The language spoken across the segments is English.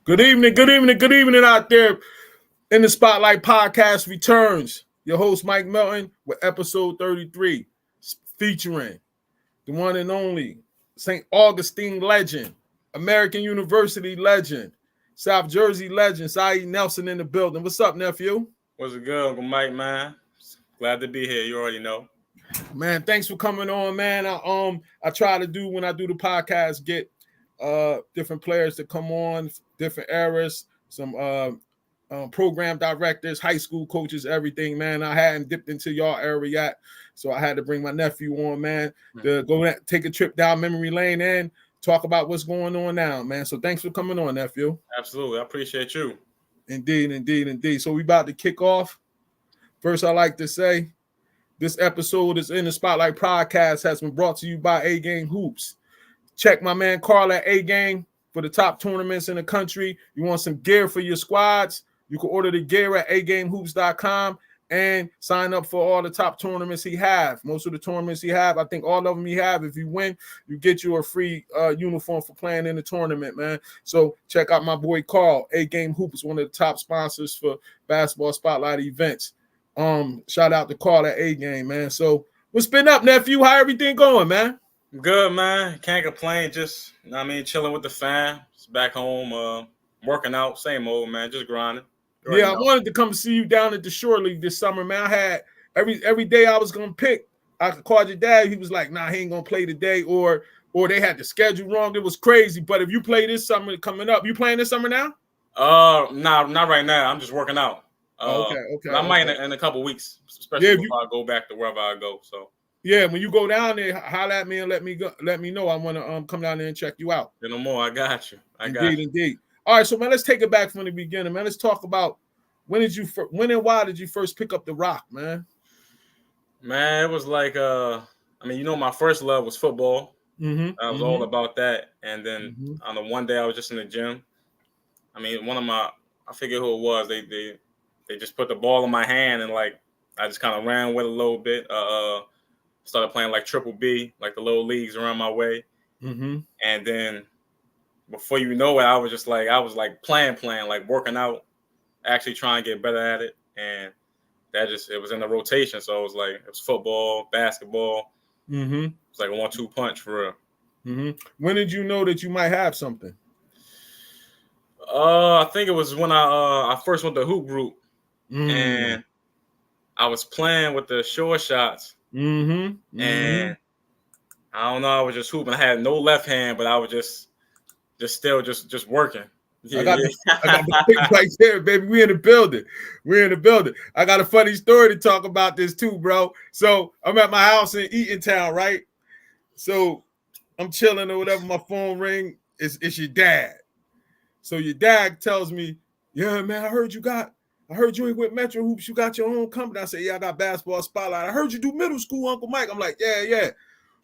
Good evening, good evening out there. In the Spotlight Podcast returns. Your host, Mike Melton, with episode 33, featuring the one and only St. Augustine legend, American University legend, South Jersey legend, Saeed Nelson in the building. What's up, nephew? What's it good, Uncle Mike, man? Glad to be here. You already know. Man, thanks for coming on, man. I try to do when I do the podcast, get different players to come on, different eras, some program directors, high school coaches, everything, man. I hadn't dipped into y'all area yet, so I had to bring my nephew on, man, to go take a trip down memory lane and talk about what's going on now, man. So thanks for coming on, nephew. Absolutely. I appreciate you. Indeed. So we about to kick off. First, I like to say this episode is in the Spotlight Podcast has been brought to you by A Game Hoops. Check my man Carl at A Game for the top tournaments in the country. You want some gear for your squads? You can order the gear at agamehoops.com and sign up for all the top tournaments he have. Most of the tournaments he have, I think all of them he have. If you win, you get you a free uniform for playing in the tournament, man. So check out my boy Carl. A Game Hoops, one of the top sponsors for basketball spotlight events. Shout out to Carl at A Game, man. So what's been up, nephew? How everything going, man? Good, man. Can't complain. Just, chilling with the fam. Just back home, working out. Same old, man. Just grinding. Yeah, I wanted to come see you down at the Shore League this summer, man. I had every day I was gonna pick. I called your dad. He was like, "Nah, he ain't gonna play today," or they had the schedule wrong. It was crazy. But if you play this summer coming up, you playing this summer now? Nah, not right now. I'm just working out. Okay. I might in a couple weeks, especially if I go back to wherever I go. So yeah, when you go down there, holler at me and let me know. I want to come down there and check you out. No more. I got you. Indeed. All right, so man, let's take it back from the beginning, man. Let's talk about when and why did you first pick up the rock, man? Man, it was like my first love was football. I was all about that, and then on the one day I was just in the gym. I forget who it was. They just put the ball in my hand and like I just kind of ran with it a little bit. Started playing like triple B, like the little leagues around my way, and then before you know it, I was playing, like working out, actually trying to get better at it, and it was in the rotation. So it was football, basketball. It's like a 1-2 punch for real. When did you know that you might have something? I think it was when I first went to hoop group, and I was playing with the short shots. And I don't know, I was just hooping. I had no left hand, but I was just working. Yeah, I got the pick right there, baby. We in the building. I got a funny story to talk about this too, bro. So I'm at my house in Eatontown, right? So I'm chilling or whatever. My phone ring. It's your dad. So your dad tells me, "Yeah, man, I heard you ain't with Metro Hoops. You got your own company." I said, "Yeah, I got Basketball Spotlight. I heard you do middle school, Uncle Mike." I'm like, "Yeah.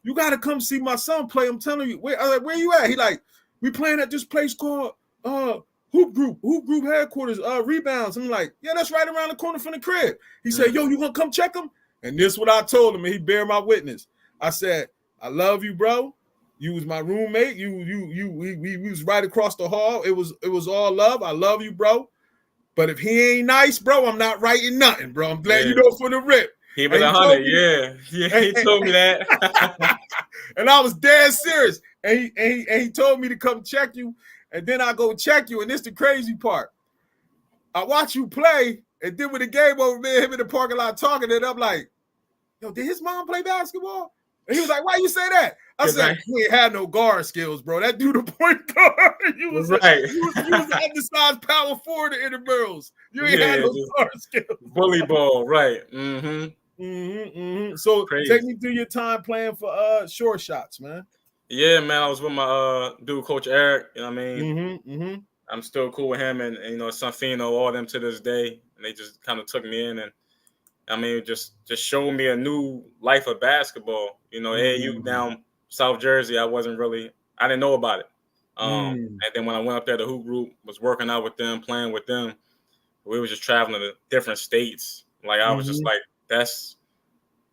You got to come see my son play. I'm telling you." I was like, "Where you at?" He like, "We playing at this place called Hoop Group headquarters, Rebounds." I'm like, "Yeah, that's right around the corner from the crib." He said, "Yo, you gonna come check him?" And this is what I told him, and he bear my witness. I said, "I love you, bro. You was my roommate. We was right across the hall. It was all love. I love you, bro. But if he ain't nice, bro, I'm not writing nothing, bro. I'm glad you know for the rip." He was 100, yeah. He told me that, and I was dead serious. And he told me to come check you, and then I go check you. And this the crazy part. I watch you play, and then when the game over, me and him in the parking lot talking, and I'm like, "Yo, did his mom play basketball?" And he was like, "Why you say that?" I said, "He ain't had no guard skills, bro. That dude a point guard. You was right. You was an undersized power forward in the intramurals. You ain't had no guard skills. Bully ball, right? So take me through your time playing for short shots, man. Yeah, man. I was with my dude, Coach Eric. You know what I mean? I'm still cool with him, and Sanfino, all them to this day. And they just kind of took me in, and just showed me a new life of basketball. AAU down South Jersey, I didn't know about it. And then when I went up there, the hoop group was working out with them, playing with them. We were just traveling to different states. Like I was just like, that's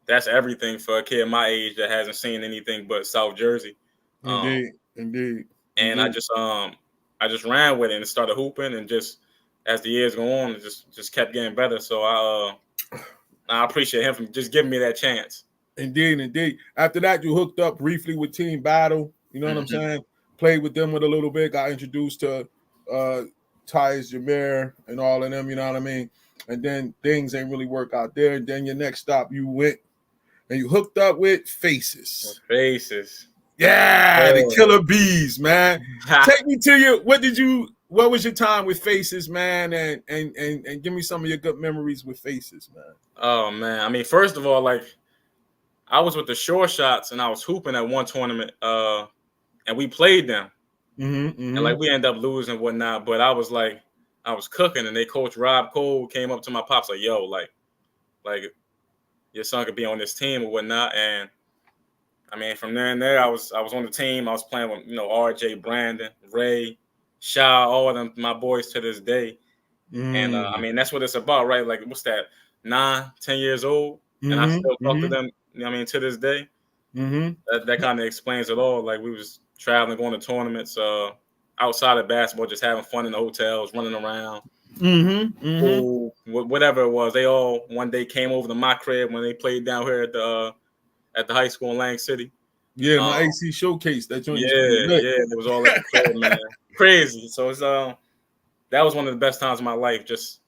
everything for a kid my age that hasn't seen anything but South Jersey. Indeed. And I just I just ran with it and started hooping, and just as the years go on, it just kept getting better. So I appreciate him for just giving me that chance. Indeed. After that, you hooked up briefly with Team Battle. You know what I'm saying? Played with them a little bit. Got introduced to Tyus Jameer and all of them. You know what I mean? And then things ain't really work out there. And then your next stop, you went and you hooked up with Faces. Yeah, the Killer Bees, man. Take me to your. What was your time with Faces, man? And give me some of your good memories with Faces, man. Oh man, I mean, first of all, like, I was with the Short Shots and I was hooping at one tournament, and we played them, and like we ended up losing and whatnot. But I was cooking, and they coach Rob Cole came up to my pops like, "Yo, like your son could be on this team or whatnot." And I mean, from there, I was on the team. I was playing with RJ, Brandon, Ray, Shaw, all of them, my boys to this day. And I mean, that's what it's about, right? Like, what's that? 9, 10 years old, and I still talk to them. I mean, to this day, that kind of explains it all. Like, we was traveling, going to tournaments, outside of basketball, just having fun in the hotels, running around, pool, whatever it was. They all one day came over to my crib when they played down here at the high school in Lang City. Yeah, my AC showcase. That joint. Yeah, it was all at the crib, man. Crazy. So it's that was one of the best times of my life. Just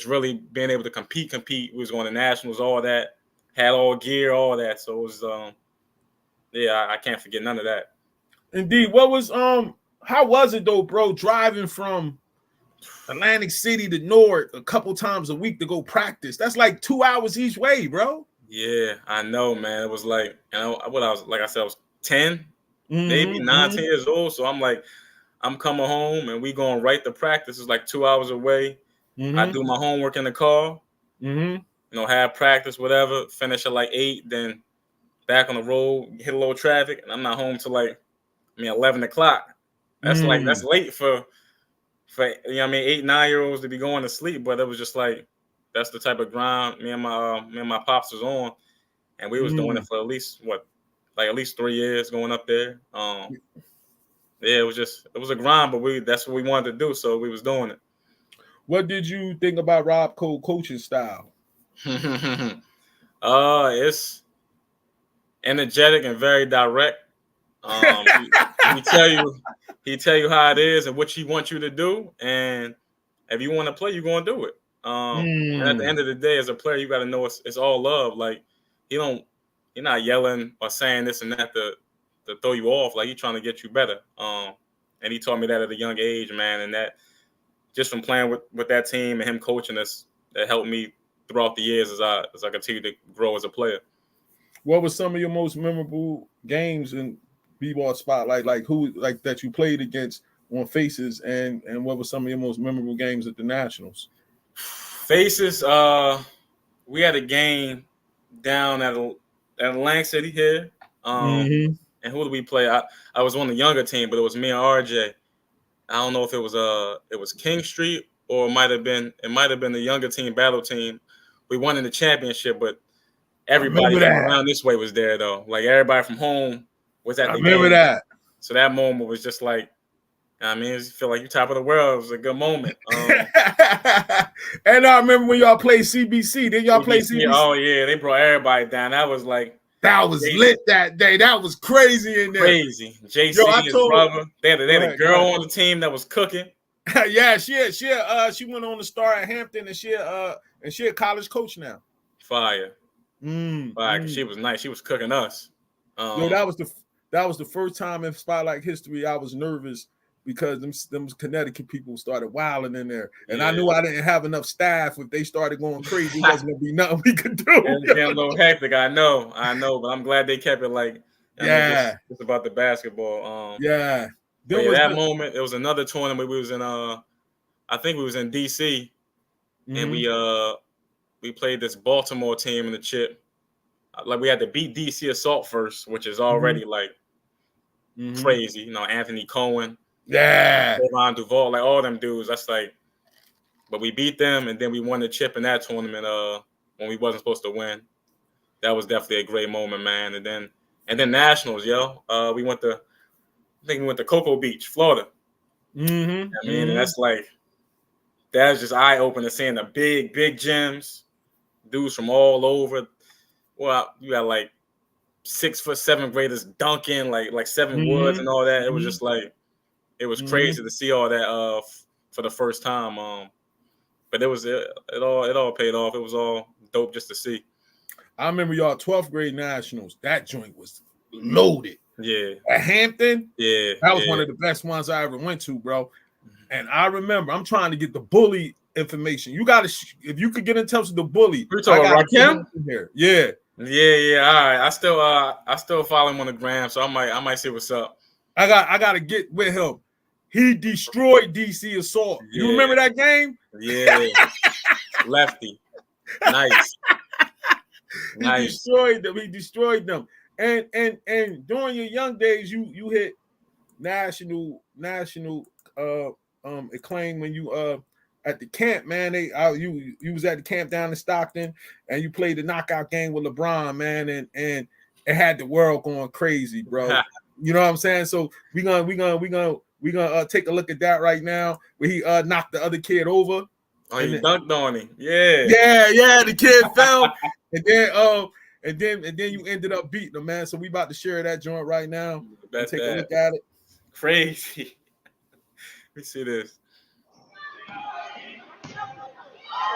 really being able to compete. We was going to nationals, all that. Had all gear, all that. So it was I can't forget none of that. Indeed. What was how was it though, bro? Driving from Atlantic City to North a couple times a week to go practice. That's like 2 hours each way, bro. Yeah, I know, man. It was like, what I was, like I said, I was 10, maybe 9, 10 years old. So I'm like, I'm coming home and we going right to practice. It's like 2 hours away. I do my homework in the car, have practice, whatever, finish at like 8, then back on the road, hit a little traffic, and I'm not home till 11 o'clock. That's that's late for 8, 9-year-olds to be going to sleep. But it was just like, that's the type of grind me and my pops was on, and we was doing it for at least 3 years going up there. It was a grind, but that's what we wanted to do, so we was doing it. What did you think about Rob Cole coaching style? It's energetic and very direct. He tell you how it is and what he wants you to do, and if you want to play, you're gonna do it. And at the end of the day, as a player, you got to know it's all love. Like, you're not yelling or saying this and that to throw you off. Like, he's trying to get you better. And he taught me that at a young age, man. And that just from playing with that team and him coaching us, that helped me throughout the years as I continue to grow as a player. What were some of your most memorable games in B-ball spotlight? Like who that you played against on Faces, and what were some of your most memorable games at the Nationals? Faces, we had a game down at Lang City here. And who did we play? I was on the younger team, but it was me and RJ. I don't know if it was King Street or it might have been the younger team, battle team. We won in the championship, but everybody around this way was there though. Like, everybody from home was at the game. I remember that. So that moment was just like, I mean, you feel like you're top of the world. It was a good moment. And I remember when y'all played CBC. Did y'all play CBC? Oh yeah, they brought everybody down. That was lit that day. That was crazy in there. Crazy. JC, his brother. They had a girl on the team that was cooking. Yeah, she went on to star at Hampton, and she a college coach now. Fire. Fire. She was nice. She was cooking us. That was the first time in Spotlight history I was nervous, because them Connecticut people started wilding in there, and I knew I didn't have enough staff. If they started going crazy, it wasn't gonna be nothing we could do. It was getting a little hectic. I know, but I'm glad they kept it like, it's about the basketball. That moment, it was another tournament. We was in I think we was in DC, and we played this Baltimore team in the chip. Like, we had to beat DC Assault first, which is already crazy. Anthony Cohen. Ron Duvall, like all them dudes. That's like, but we beat them, and then we won the chip in that tournament when we wasn't supposed to win. That was definitely a great moment, man. And then nationals, we went to Cocoa Beach, Florida. Mm-hmm. I mean, and that's just eye opening seeing the big gyms, dudes from all over. Well, you got like 6', 7 graders dunking, like 7 Woods and all that. It was just like it was crazy to see all that for the first time. But it all paid off. It was all dope just to see. I remember y'all 12th grade nationals. That joint was loaded. Yeah. At Hampton. Yeah. That was one of the best ones I ever went to, bro. And I remember I'm trying to get the bully information. You got to, if you could get in touch with the bully. You talking about Rakim? Here. Yeah. Yeah. All right. I still follow him on the gram, so I might see what's up. I got to get with him. He destroyed DC Assault. Yeah. You remember that game? Yeah. Lefty. Nice. He destroyed them. And during your young days, you hit national acclaim when you at the camp, man. You was at the camp down in Stockton, and you played the knockout game with LeBron, man, and it had the world going crazy, bro. You know what I'm saying? So we gonna take a look at that right now, where he knocked the other kid over. Oh, he dunked on him. Yeah. The kid fell, and then you ended up beating him, man. So we about to share that joint right now. Take a look at it. Crazy. Let me see this.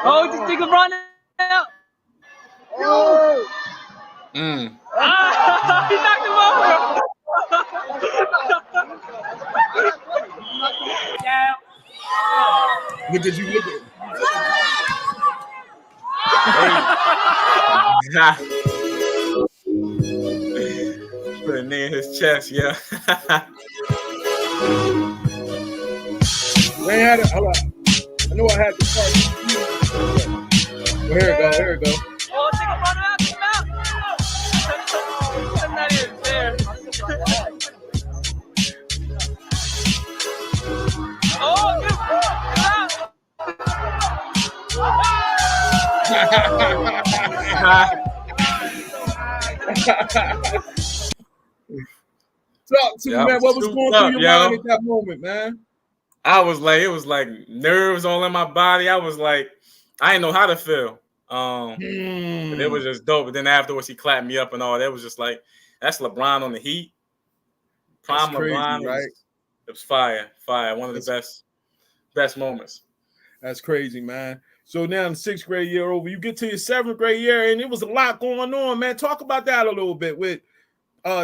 Oh, this nigga running out. Oh. He knocked him over. Yeah. Look at you. Look at. Put a knee in his chest, yeah. They had it. I know I had the part. Well, here it go. Oh, nigga, run out, come out. I'm not even there. Oh, get Talk to me, man. What was going through your mind at that moment, man? It was like nerves all in my body. I was like, I didn't know how to feel. But it was just dope. But then afterwards, he clapped me up and all. That was just like, that's LeBron on the Heat. Prime LeBron, right? It was fire. One of the best moments. That's crazy, man. So now in the 6th grade year over, you get to your 7th grade year, and it was a lot going on, man. Talk about that a little bit. With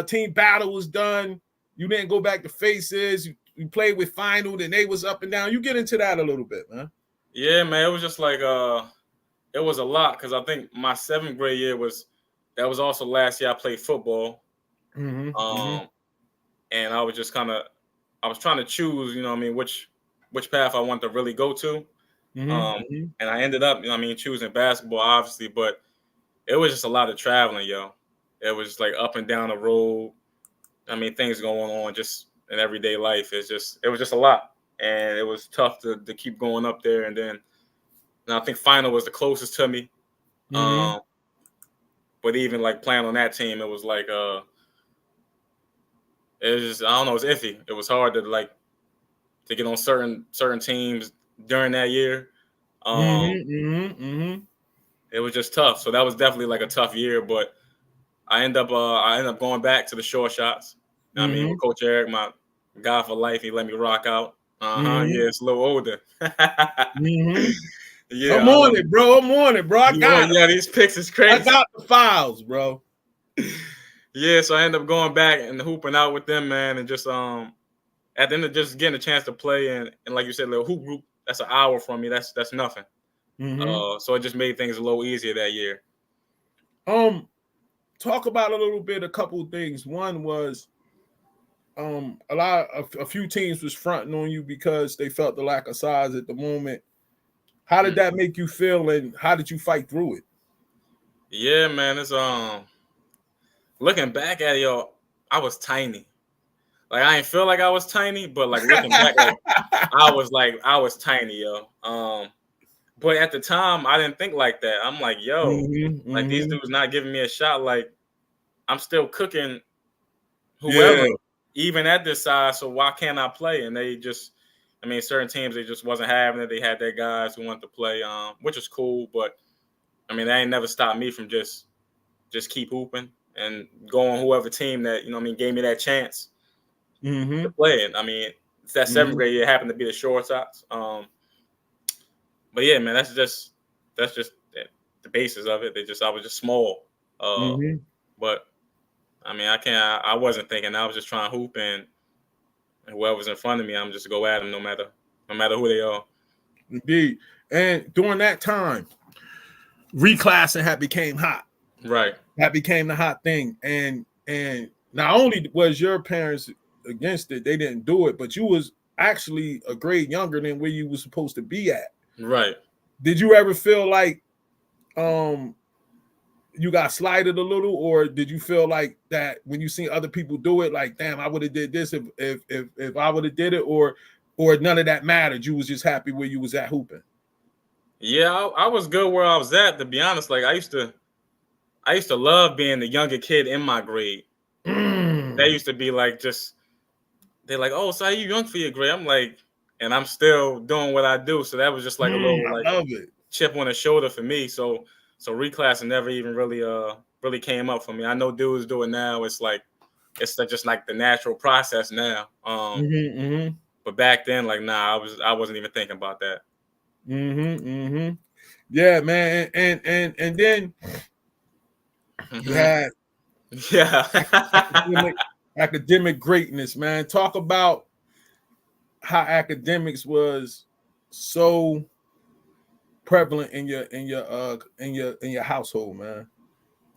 team battle was done. You didn't go back to faces. You played with final, then they was up and down. You get into that a little bit, man. Yeah, man. It was just like it was a lot, because I think my 7th grade year was also last year I played football. And I was just I was trying to choose, you know what I mean, which path I wanted to really go to. And I ended up, you know what I mean, choosing basketball, obviously, but it was just a lot of traveling, yo. It was just like up and down the road. I mean, things going on just in everyday life. It was just a lot. And it was tough to keep going up there. And then I think final was the closest to me. But even like playing on that team, it was like it was just, I don't know, it was iffy. It was hard to get on certain teams during that year. It was just tough. So that was definitely like a tough year, but I end up going back to the short shots. I mean, with Coach Eric, my guy for life, he let me rock out. Yeah, it's a little older. Yeah, I'm on it, bro. I got it. These picks is crazy. I got the files, bro. Yeah, so I end up going back and hooping out with them, man, and just at the end of just getting a chance to play and like you said, little hoop group. That's an hour from me. That's nothing. So it just made things a little easier that year. Talk about a couple of things. One was a few teams was fronting on you because they felt the lack of size at the moment. How did that make you feel, and how did you fight through it? Yeah, man, it's looking back at it, yo, I was tiny. Like, I didn't feel like I was tiny, but like looking back, I was tiny, yo. But at the time, I didn't think like that. I'm like, yo, like these dudes not giving me a shot. Like, I'm still cooking whoever, even at this size. So why can't I play? And they just, I mean, certain teams they just wasn't having it. They had their guys who wanted to play, which is cool. But I mean, that ain't never stopped me from just keep hooping and going whoever team that gave me that chance to play it. I mean, it's that seventh grade year happened to be the Short Sox. But yeah, man, that's just the basis of it. I was just small. But I mean, I wasn't thinking. I was just trying to hoop, and whoever's in front of me, I'm just go at them no matter who they are. Indeed. And during that time, reclassing had became hot. Right. That became the hot thing. And not only was your parents against it, they didn't do it, but you was actually a grade younger than where you were supposed to be at. Right. Did you ever feel like you got slighted a little, or did you feel like that when you seen other people do it, like, damn, I would have did this if I would have did it, or none of that mattered? You was just happy where you was at hooping? Yeah, I was good where I was at, to be honest. Like I used to love being the younger kid in my grade. They used to be like, they're like, oh, so you young for your grade? I'm like, and I'm still doing what I do. So that was just like a little like chip on the shoulder for me. So reclassing never even really came up for me. I know dudes do it now. It's just like the natural process now. But back then, like, nah, I wasn't even thinking about that. Yeah, man. And then you had academic greatness, man. Talk about how academics was so prevalent in your household, man.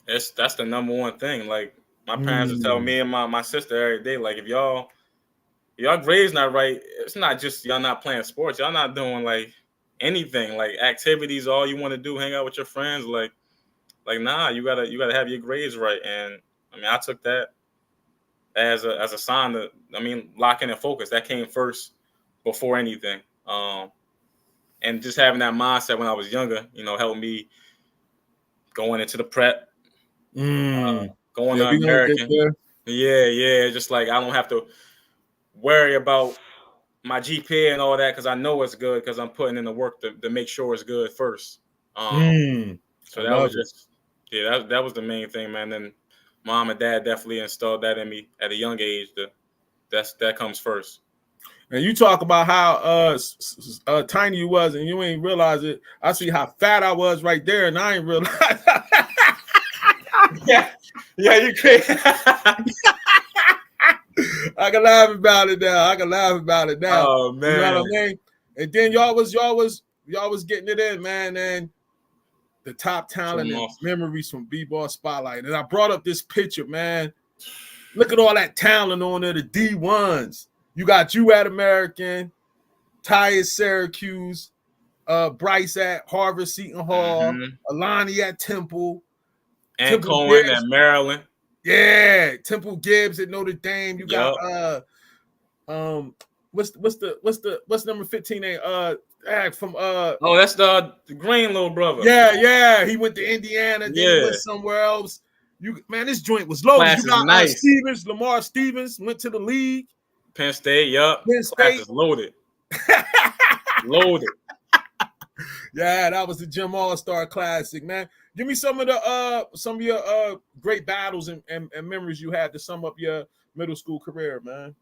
That's the number one thing. Like my parents would tell me and my sister every day, like, if y'all grades not right, it's not just y'all not playing sports, y'all not doing like anything, like activities, all you want to do, hang out with your friends, like nah, you gotta have your grades right. And I mean, I took that as a sign to, lock in and focus. That came first before anything. And just having that mindset when I was younger, helped me going into the prep, going to American. Yeah. Just like I don't have to worry about my GPA and all that because I know it's good because I'm putting in the work to make sure it's good first. So that was just that was the main thing, man. Then mom and dad definitely installed that in me at a young age. That comes first. And you talk about how tiny you was, and you ain't realize it. I see how fat I was right there, and I ain't realize. yeah, you crazy. I can laugh about it now. Oh man, you know what I mean? And then y'all was getting it in, man. And the top talent and memories from B-Ball Spotlight. And I brought up this picture, man. Look at all that talent on there, the D1s. You got you at American, Ty at Syracuse, Bryce at Harvard Seton Hall, Alani at Temple, and Cohen at Maryland. Yeah, Temple Gibbs at Notre Dame. You got what's number 15? From oh, that's the green little brother. Yeah. He went to Indiana, then he went somewhere else. This joint was loaded. You got nice. Lamar Stevens went to the league. Penn State, Penn State is loaded. Loaded. Yeah, that was the Gym All-Star Classic, man. Give me some of your great battles and memories you had to sum up your middle school career, man.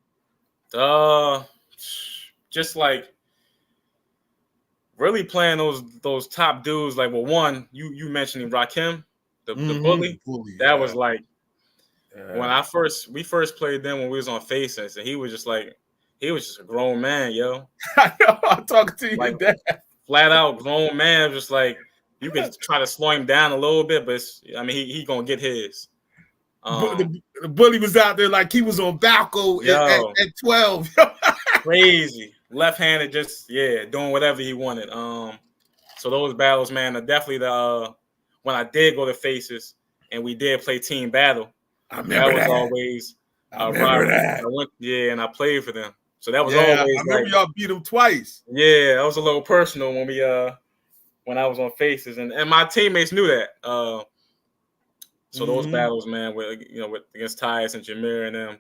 Just like really playing those top dudes. Like, well, one you mentioning Rakim, the bully. That was like. When we first played them when we was on Faces, and he was just a grown man, yo. I know, I'm talking to you, like Dad. Flat out grown man, just like you could try to slow him down a little bit, but he gonna get his. The bully was out there like he was on Balco at 12. Crazy, left-handed, just doing whatever he wanted. So those battles, man, are definitely the when I did go to Faces and we did play team battle. I remember that. Always I remember that. And I played for them. So that was always. I remember y'all beat them twice. Yeah, that was a little personal when when I was on Faces, and my teammates knew that. So those battles, man, with against Tyus and Jameer and them,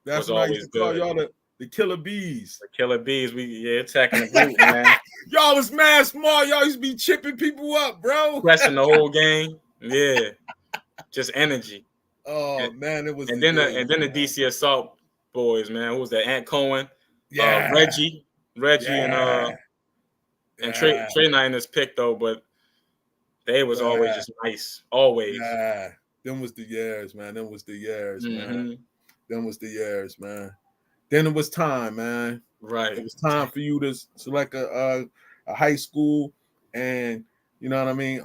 that's was always good. The Killer Bees. The Killer Bees. We attacking the group, man. Y'all was mad small. Y'all used to be chipping people up, bro. Pressing the whole game. Yeah. Just energy. Oh man, it was. And then the DC Assault boys, man. Who was that? Ant Cohen, Reggie, and Trey not in this pick though, but they was always just nice. Always. Yeah. Them was the years, man. Them was the years, man. Them was the years, man. Then it was time, man. Right. It was time for you to select a high school, and you know what I mean.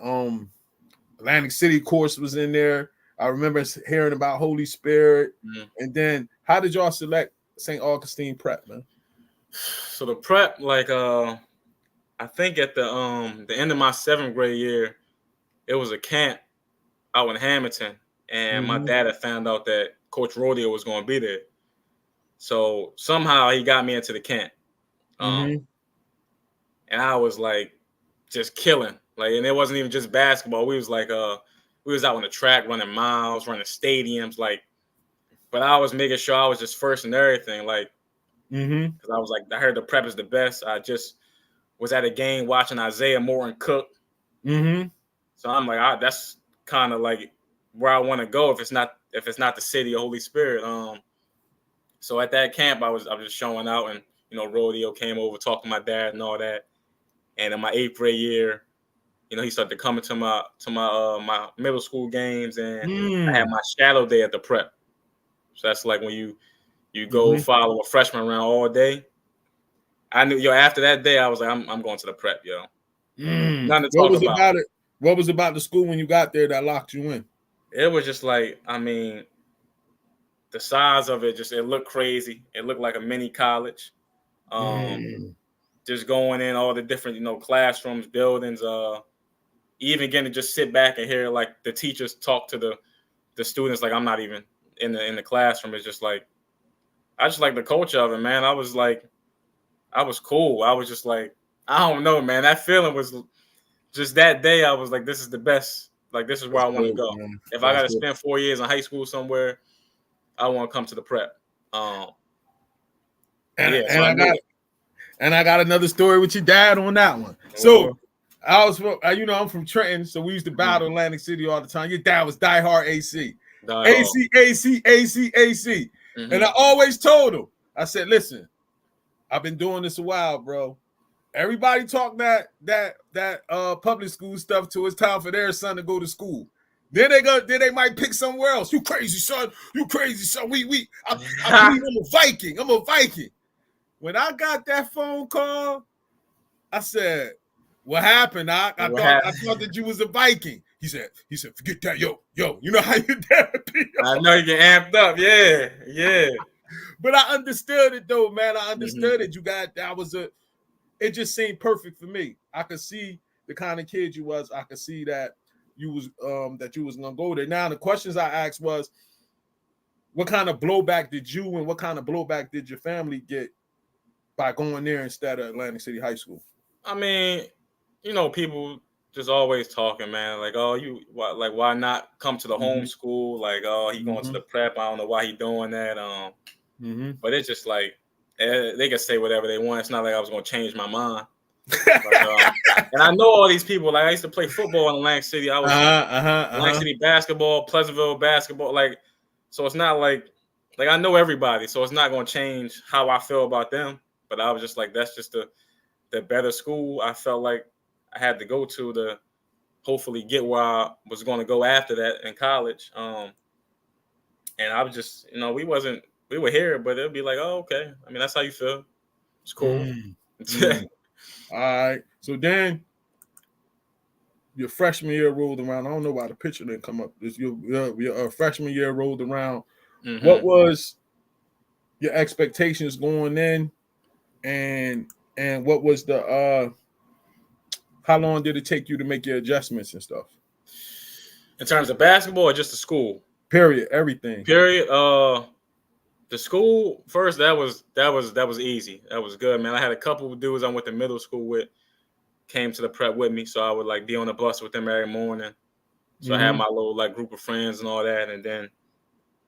Atlantic City course was in there. I remember hearing about Holy Spirit, and then how did y'all select St. Augustine Prep, man? So the prep, like, I think at the end of my 7th grade year, it was a camp out in Hamilton, and my dad had found out that Coach Rodeo was going to be there. So somehow he got me into the camp, and I was like just killing. Like, and it wasn't even just basketball. We was like, we was out on the track running miles, running stadiums, like. But I was making sure I was just first and everything, like, because I was like, I heard the prep is the best. I just was at a game watching Isaiah Moore and Cook. So I'm like, that's kind of like where I want to go if it's not the city of Holy Spirit. So at that camp, I was just showing out, and Rodeo came over, talked to my dad and all that. And in my 8th grade year, he started coming to my middle school games, and I had my shadow day at the prep. So that's like when you go follow a freshman around all day. I knew, after that day, I was like, I'm going to the prep, Nothing to talk about. What was about the school when you got there that locked you in? It was just like, I mean, the size of it, it looked crazy. It looked like a mini college. Just going in all the different, classrooms, buildings, even getting to just sit back and hear like the teachers talk to the students. Like, I'm not even in the classroom. It's just like, I just like the culture of it, man. I was cool. I was just like, I don't know, man. That feeling was just that day. I was like, this is the best. Like, this is where I want to go. Man. If I got to spend 4 years in high school somewhere, I want to come to the prep. And I got another story with your dad on that one. So I'm from Trenton, so we used to battle Atlantic City all the time. Your dad was diehard AC. AC. And I always told him, I said, listen, I've been doing this a while, bro. Everybody talk that public school stuff till it's time for their son to go to school. Then they might pick somewhere else. You crazy son. I believe I'm a Viking. When I got that phone call, I said, what happened? I thought that you was a Viking. He said, forget that, yo. You know how your dad be? I know you get amped up, yeah. But I understood it though, man. I understood it. It just seemed perfect for me. I could see the kind of kid you was. I could see that you was gonna go there. Now the questions I asked was, what kind of blowback did you and what kind of blowback did your family get by going there instead of Atlantic City High School? I mean, people just always talking, man. Like, oh, why not come to the home school? Like, oh, he going to the prep. I don't know why he doing that. But it's just like, they can say whatever they want. It's not like I was going to change my mind. And I know all these people. Like, I used to play football in Atlantic City. I was Atlantic City basketball, Pleasantville basketball. Like, so it's not like I know everybody. So it's not going to change how I feel about them. But I was just like, that's just the better school I felt like I had to go to hopefully get where I was going to go after that in college. And I was just, we were here, but it'd be like, oh, okay. I mean, that's how you feel. It's cool. All right. So then your freshman year rolled around. I don't know why the picture didn't come up. Your freshman year rolled around. What was your expectations going in? And what was how long did it take you to make your adjustments and stuff? In terms of basketball or just the school? Period. Everything. Period. The school first, that was easy. That was good, man. I had a couple of dudes I went to middle school with came to the prep with me, so I would like be on the bus with them every morning. So I had my little like group of friends and all that, and then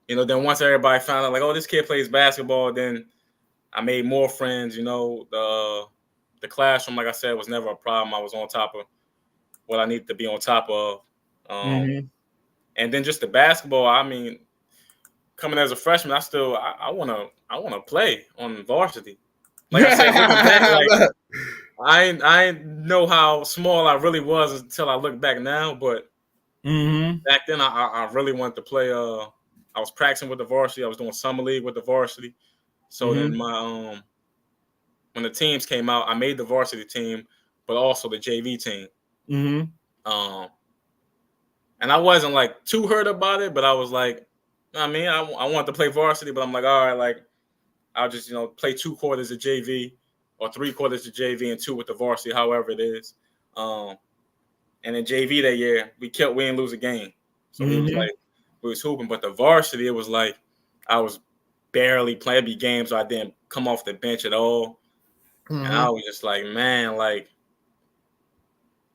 then once everybody found out like, oh, this kid plays basketball, then I made more friends. You know, the classroom, like I said, was never a problem. I was on top of what I needed to be on top of. And then just the basketball. I mean, coming as a freshman, I wanna play on varsity. Like I said, looking back, like I know how small I really was until I look back now. But back then, I really wanted to play. I was practicing with the varsity. I was doing summer league with the varsity. So then my when the teams came out, I made the varsity team, but also the JV team. And I wasn't like too hurt about it, but I was like, I wanted to play varsity, but I'm like, all right, like I'll just play 2 quarters of JV or 3 quarters of JV and 2 with the varsity, however it is. And in JV that year, we didn't lose a game, so we was hooping. But the varsity, it was like I was barely playing. Be games where I didn't come off the bench at all, and I was just like, man, like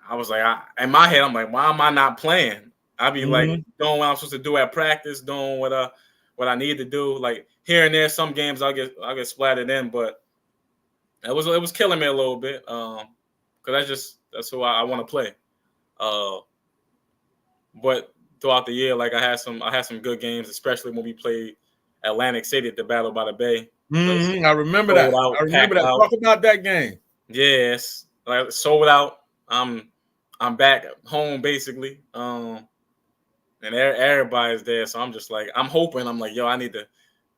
I was like, in my head, I'm like, why am I not playing? I'd be like doing what I'm supposed to do at practice, doing what I need to do. Like here and there, some games I'll get splattered in, but it was killing me a little bit. Because that's who I want to play. But throughout the year, like I had some good games, especially when we played Atlantic City at the Battle by the Bay. I remember that. Talk about that game. Yes, like sold out. I'm back home basically. And everybody's there, so I'm just like, I'm hoping. I'm like, yo,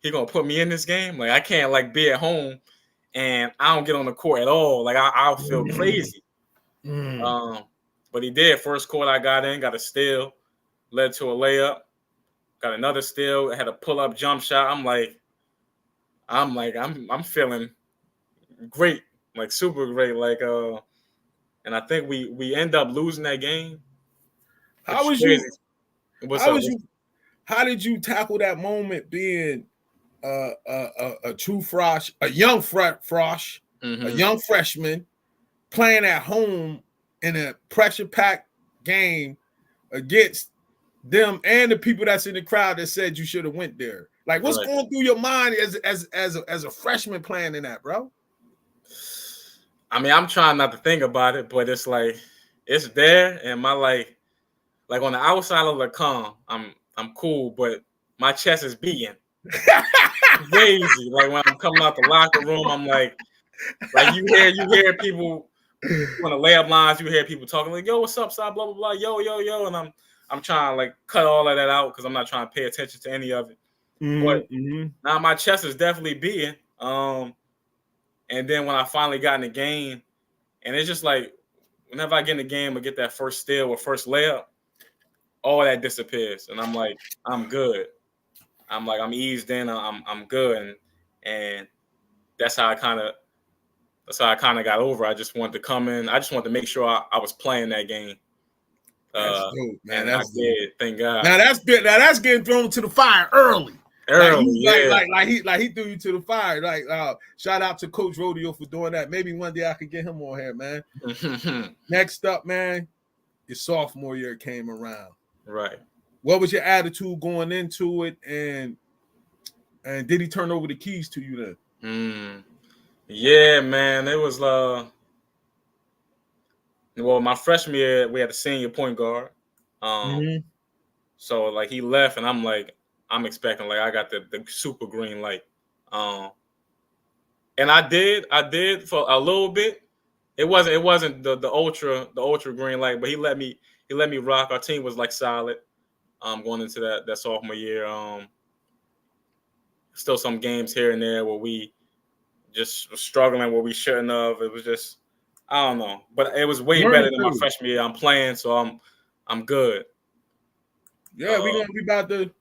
he gonna put me in this game. Like I can't like be at home and I don't get on the court at all. Like I'll feel crazy. But he did. First quarter, I got in, got a steal, led to a layup, got another steal, had a pull-up jump shot. I'm feeling great, like super great. Like and I think we end up losing that game. How did you tackle that moment being a true frosh, a young frosh, a young freshman playing at home in a pressure-packed game against them and the people that's in the crowd that said you should have went there? Like, what's going through your mind as a freshman playing in that, bro? I mean, I'm trying not to think about it, but it's like it's there, and my like on the outside of the calm, I'm cool, but my chest is beating crazy. Like when I'm coming out the locker room, I'm like you hear people on the layup lines, you hear people talking like, yo, what's up, side, blah blah blah, yo, and I'm trying to like cut all of that out because I'm not trying to pay attention to any of it. But now my chest is definitely beating. And then when I finally got in the game, and it's just like whenever I get in the game, I get that first steal or first layup, all that disappears, and I'm like, I'm good. I'm eased in. I'm good, and that's how I kind of got over. I just wanted to come in. I just wanted to make sure I was playing that game. That's dope, man. And I did. Thank God. Now that's getting thrown to the fire early. Like he threw you to the fire. Like shout out to Coach Rodeo for doing that. Maybe one day I could get him on here, man. Next up, man, your sophomore year came around. Right. What was your attitude going into it, and did he turn over the keys to you then? Yeah, man. It was well, my freshman year we had a senior point guard. So like he left, and I'm expecting like I got the super green light. And I did for a little bit. It wasn't the ultra green light, but he let me rock. Our team was like solid. Going into that sophomore year. Still some games here and there where we just were struggling where we shouldn't have. It was just, I don't know, but it was way better than my freshman year. I'm playing, so I'm good. Yeah, we about to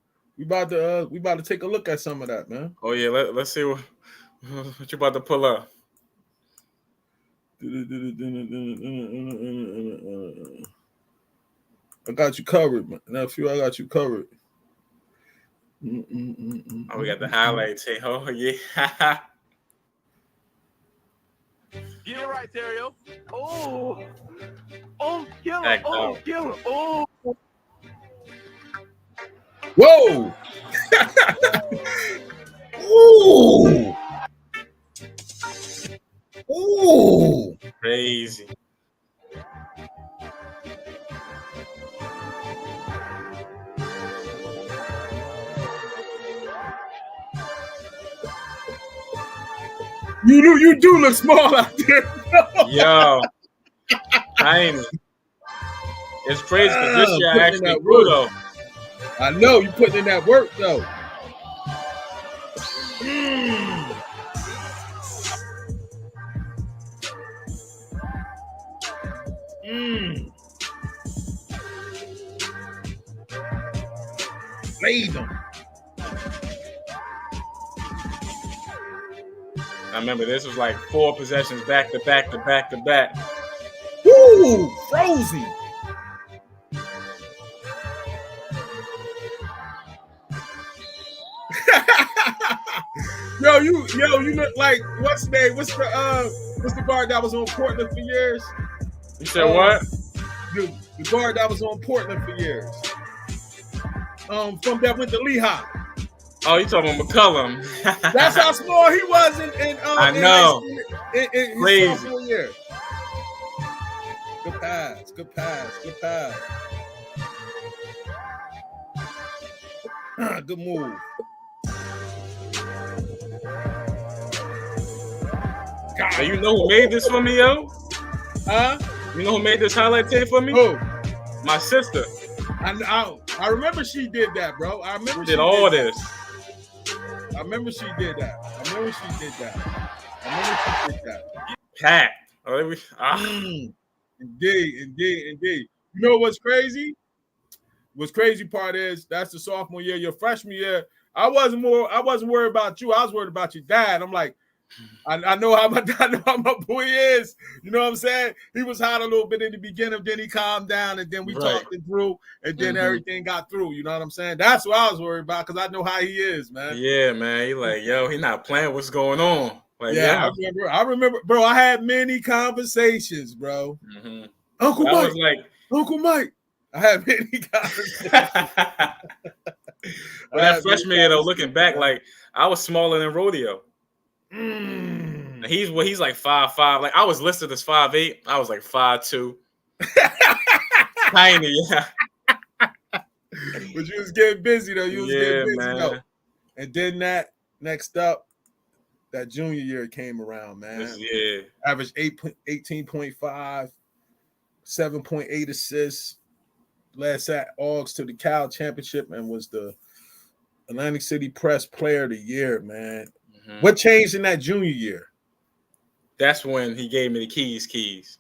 take a look at some of that, man. Oh yeah, let's see what you about to pull up. I got you covered, man. Nephew, I got you covered. Oh, we got the highlights. Hey, oh yeah. Get it right, Terrio. Oh, kill him. Heck Oh, no. kill him. Oh. Whoa! Ooh! Ooh, crazy. you do look small out there. Yo, tiny. It's crazy because this year I Putting in actually that grew work. though. I know you putting in that work though. Mm. Mm. Laid them. I remember this was like 4 possessions back to back to back to back. Woo, frozen. yo, you look like what's the name? What's the guard that was on Portland for years? You said what? The guard that was on Portland for years. From that went to Lehigh. Oh, you talking about McCullum? That's how small he was in I know. In his Crazy. sophomore year. Good pass. Good pass. Good pass. Good move. So you know who made this for me, yo? Huh? You know who made this highlight tape for me? Who? My sister. I remember she did that, bro. I remember She did all this. I remember she did that. Packed. Indeed. You know what's crazy? What's crazy part is that's the sophomore year. Your freshman year, I wasn't worried about you. I was worried about your dad. I'm like, I know how my boy is. You know what I'm saying? He was hot a little bit in the beginning, then he calmed down, and then we talked it through, and then everything got through. You know what I'm saying? That's what I was worried about because I know how he is, man. Yeah, man. He like, yo, he not playing. What's going on? Like, yeah. I remember, bro. I had many conversations, bro. Mm-hmm. Uncle Mike. I had many conversations. But that freshman year, though, looking back, like I was smaller than Rodeo. He's like 5'5". Like I was listed as 5'8". I was like 5'2". Tiny, yeah. But you was getting busy though. Though. And then that next up, that junior year came around, man. Yeah. Averaged 18.5, 7.8 assists. Last at Augs to the Cal championship and was the Atlantic City Press Player of the Year, man. Mm-hmm. What changed in that junior year? That's when he gave me the keys.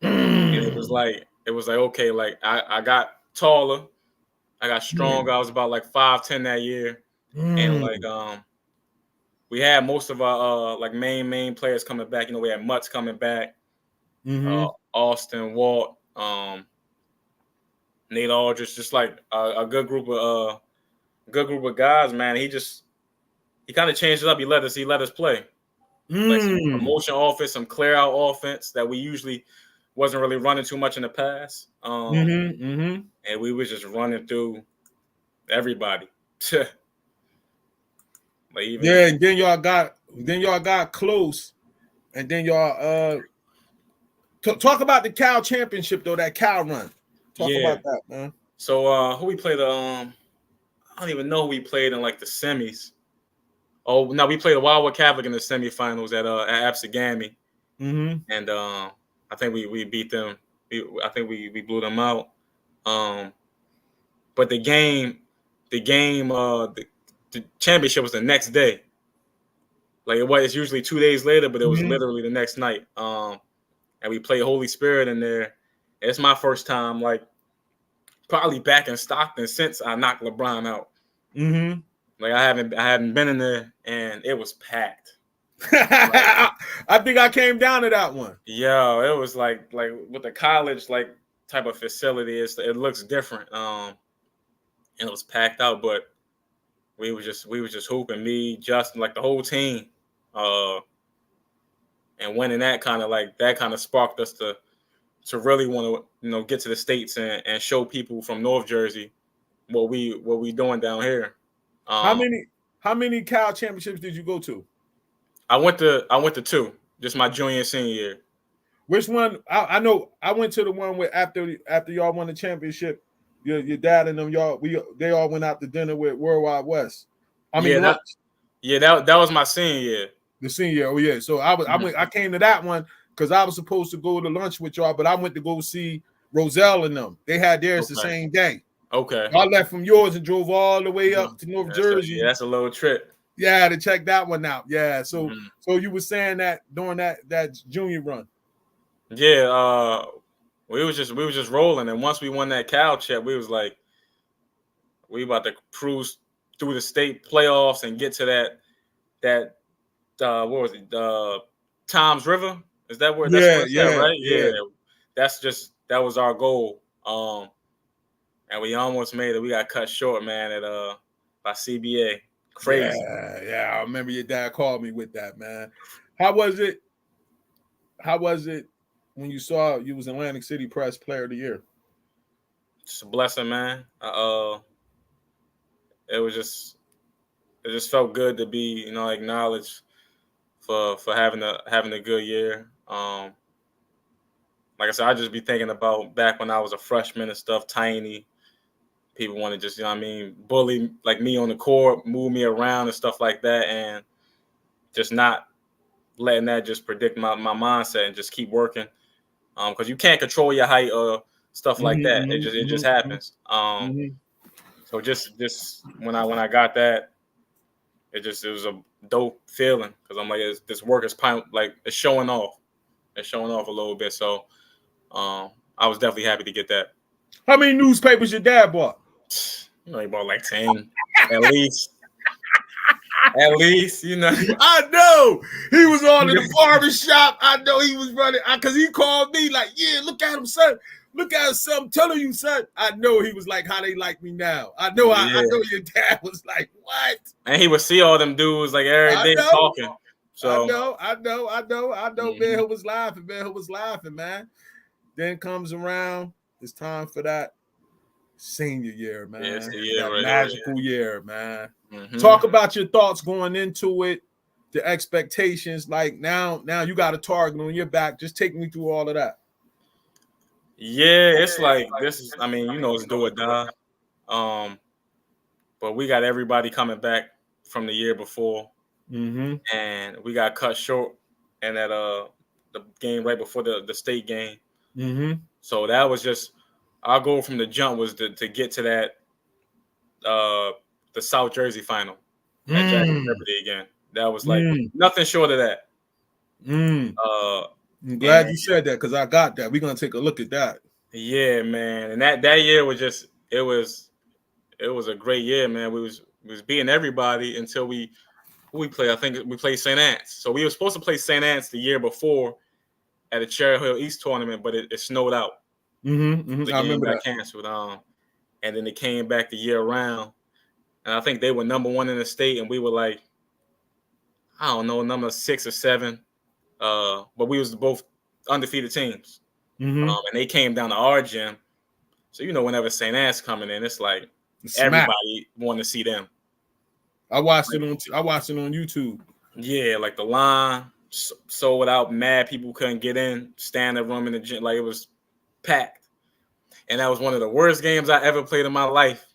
And it was like, okay, like I got taller, I got stronger. I was about like 5'10" that year. And like we had most of our like main players coming back. You know, we had Mutts coming back, Austin, Walt, Nate Aldridge, just like a good group of guys, man. He kind of changed it up. He let us play. Like some promotion offense, some clear out offense that we usually wasn't really running too much in the past. And we was just running through everybody. And then y'all got close, and then y'all talk about the Cal championship though, that Cal run. Talk about that, man. So who we played? I don't even know who we played in like the semis. Oh no, we played the Wildwood Catholic in the semifinals at Absegami. And I think we beat them. I think we blew them out. But the championship was the next day. Like it's usually 2 days later, but it was literally the next night. And we played Holy Spirit in there. It's my first time, like probably back in Stockton since I knocked LeBron out. Like I hadn't been in there, and it was packed. I think I came down to that one. Yo, it was like with the college like type of facility, it looks different. And it was packed out, but we was just hooping, me, Justin, like the whole team. And winning that kind of sparked us to really want to get to the States and show people from North Jersey what we doing down here. How many Cal championships did you go to? I went to 2. just my junior and senior year. Which one? I know I went to the one where after y'all won the championship, your dad and them they all went out to dinner with Worldwide West. Lunch. That was my senior year. The senior year, oh yeah. So I came to that one because I was supposed to go to lunch with y'all, but I went to go see Roselle and them. They had theirs the same day. Okay. I left from yours and drove all the way up to North Jersey. That's a little trip. Yeah, to check that one out. Yeah. So so you were saying that during that junior run. Yeah, we was just rolling, and once we won that Cal check, we was like, we about to cruise through the state playoffs and get to that what was it? Toms River? Is that where? That's right? Yeah. That was our goal. And we almost made it. We got cut short, man, at by CBA. Crazy. Yeah. I remember your dad called me with that, man. How was it when you saw you was Atlantic City Press Player of the Year? It's a blessing, man. It just felt good to be, acknowledged for having a good year. Like I said, I just be thinking about back when I was a freshman and stuff, tiny. People want to just, bully like me on the court, move me around and stuff like that, and just not letting that just predict my mindset and just keep working. Because you can't control your height or stuff like that. It just happens. So just when I got that, it was a dope feeling because I'm like, this work is it's showing off. It's showing off a little bit. So I was definitely happy to get that. How many newspapers your dad bought? He bought like 10 at least. At least, I know he was on in the barber shop. I know he was running because he called me like, yeah, look at him, son. Look at him, son. I'm telling you, son. I know he was like how they like me now. I know your dad was like, what? And he would see all them dudes like every day talking. So I know. Man, who was laughing, man. Then comes around, it's time for that senior year, man. Yeah, it's the year, that right, magical year, man. Talk about your thoughts going into it, the expectations. Like now you got a target on your back. Just take me through all of that. Yeah, it's like this is. It's do or die. But we got everybody coming back from the year before, and we got cut short in that the game right before the state game. So that was just our goal from the jump was to get to that the South Jersey final at Jackson Liberty again. That was like nothing short of that. I'm glad you said that because I got that. We're gonna take a look at that. Yeah, man. And that year was just it was a great year, man. We was beating everybody until we played. I think we played St. Anne's. So we were supposed to play St. Anne's the year before at a Cherry Hill East tournament, but it snowed out. I remember that. Canceled. And then it came back the year around, and I think they were number 1 in the state, and we were like, I don't know, number 6 or 7. But we was both undefeated teams. And they came down to our gym. So whenever St. Anne's coming in, it's like everybody wanted to see them. I watched it on YouTube. Yeah, like the line sold out, mad people couldn't get in, standing room in the gym, like it was packed. And that was one of the worst games I ever played in my life.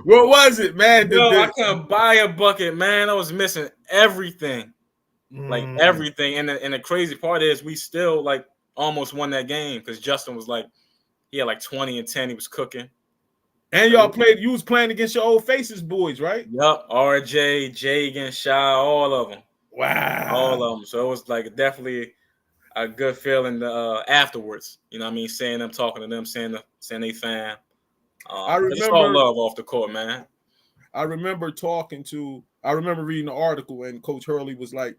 What was it, man? I couldn't buy a bucket, man. I was missing everything. Like everything. And the crazy part is we still like almost won that game because Justin was like, he had like 20 and 10. He was cooking. And you was playing against your old faces boys, right? Yup. RJ, Jagan, Shy, all of them. Wow. All of them. So it was like definitely a good feeling afterwards. Seeing them, talking to them, saying they fan. I remember it's all love off the court, man. I remember reading the article, and Coach Hurley was like,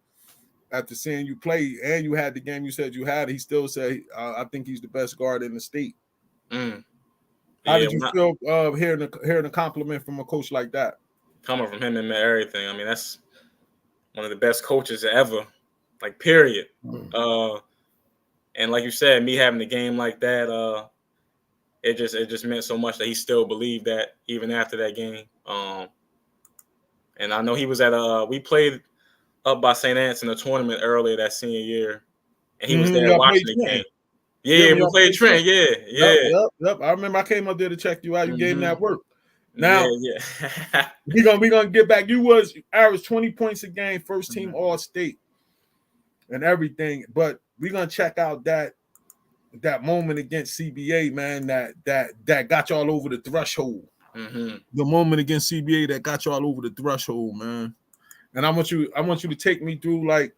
after seeing you play and you had the game you said you had, he still said, I think he's the best guard in the state. How did you feel hearing a compliment from a coach like that? Coming from him and everything. That's one of the best coaches ever, like period. And like you said, me having a game like that, it just meant so much that he still believed that even after that game. And I know he was at we played up by St. Anne's in a tournament earlier that senior year, and he was there watching the game. Yeah, we played Trent. Yep. I remember I came up there to check you out. You gave him that work. Now, we gonna get back. You was average 20 points a game, first team All State, and everything. But we're gonna check out that moment against CBA, man. That got y'all over the threshold. The moment against CBA that got y'all over the threshold, man. And I want you to take me through like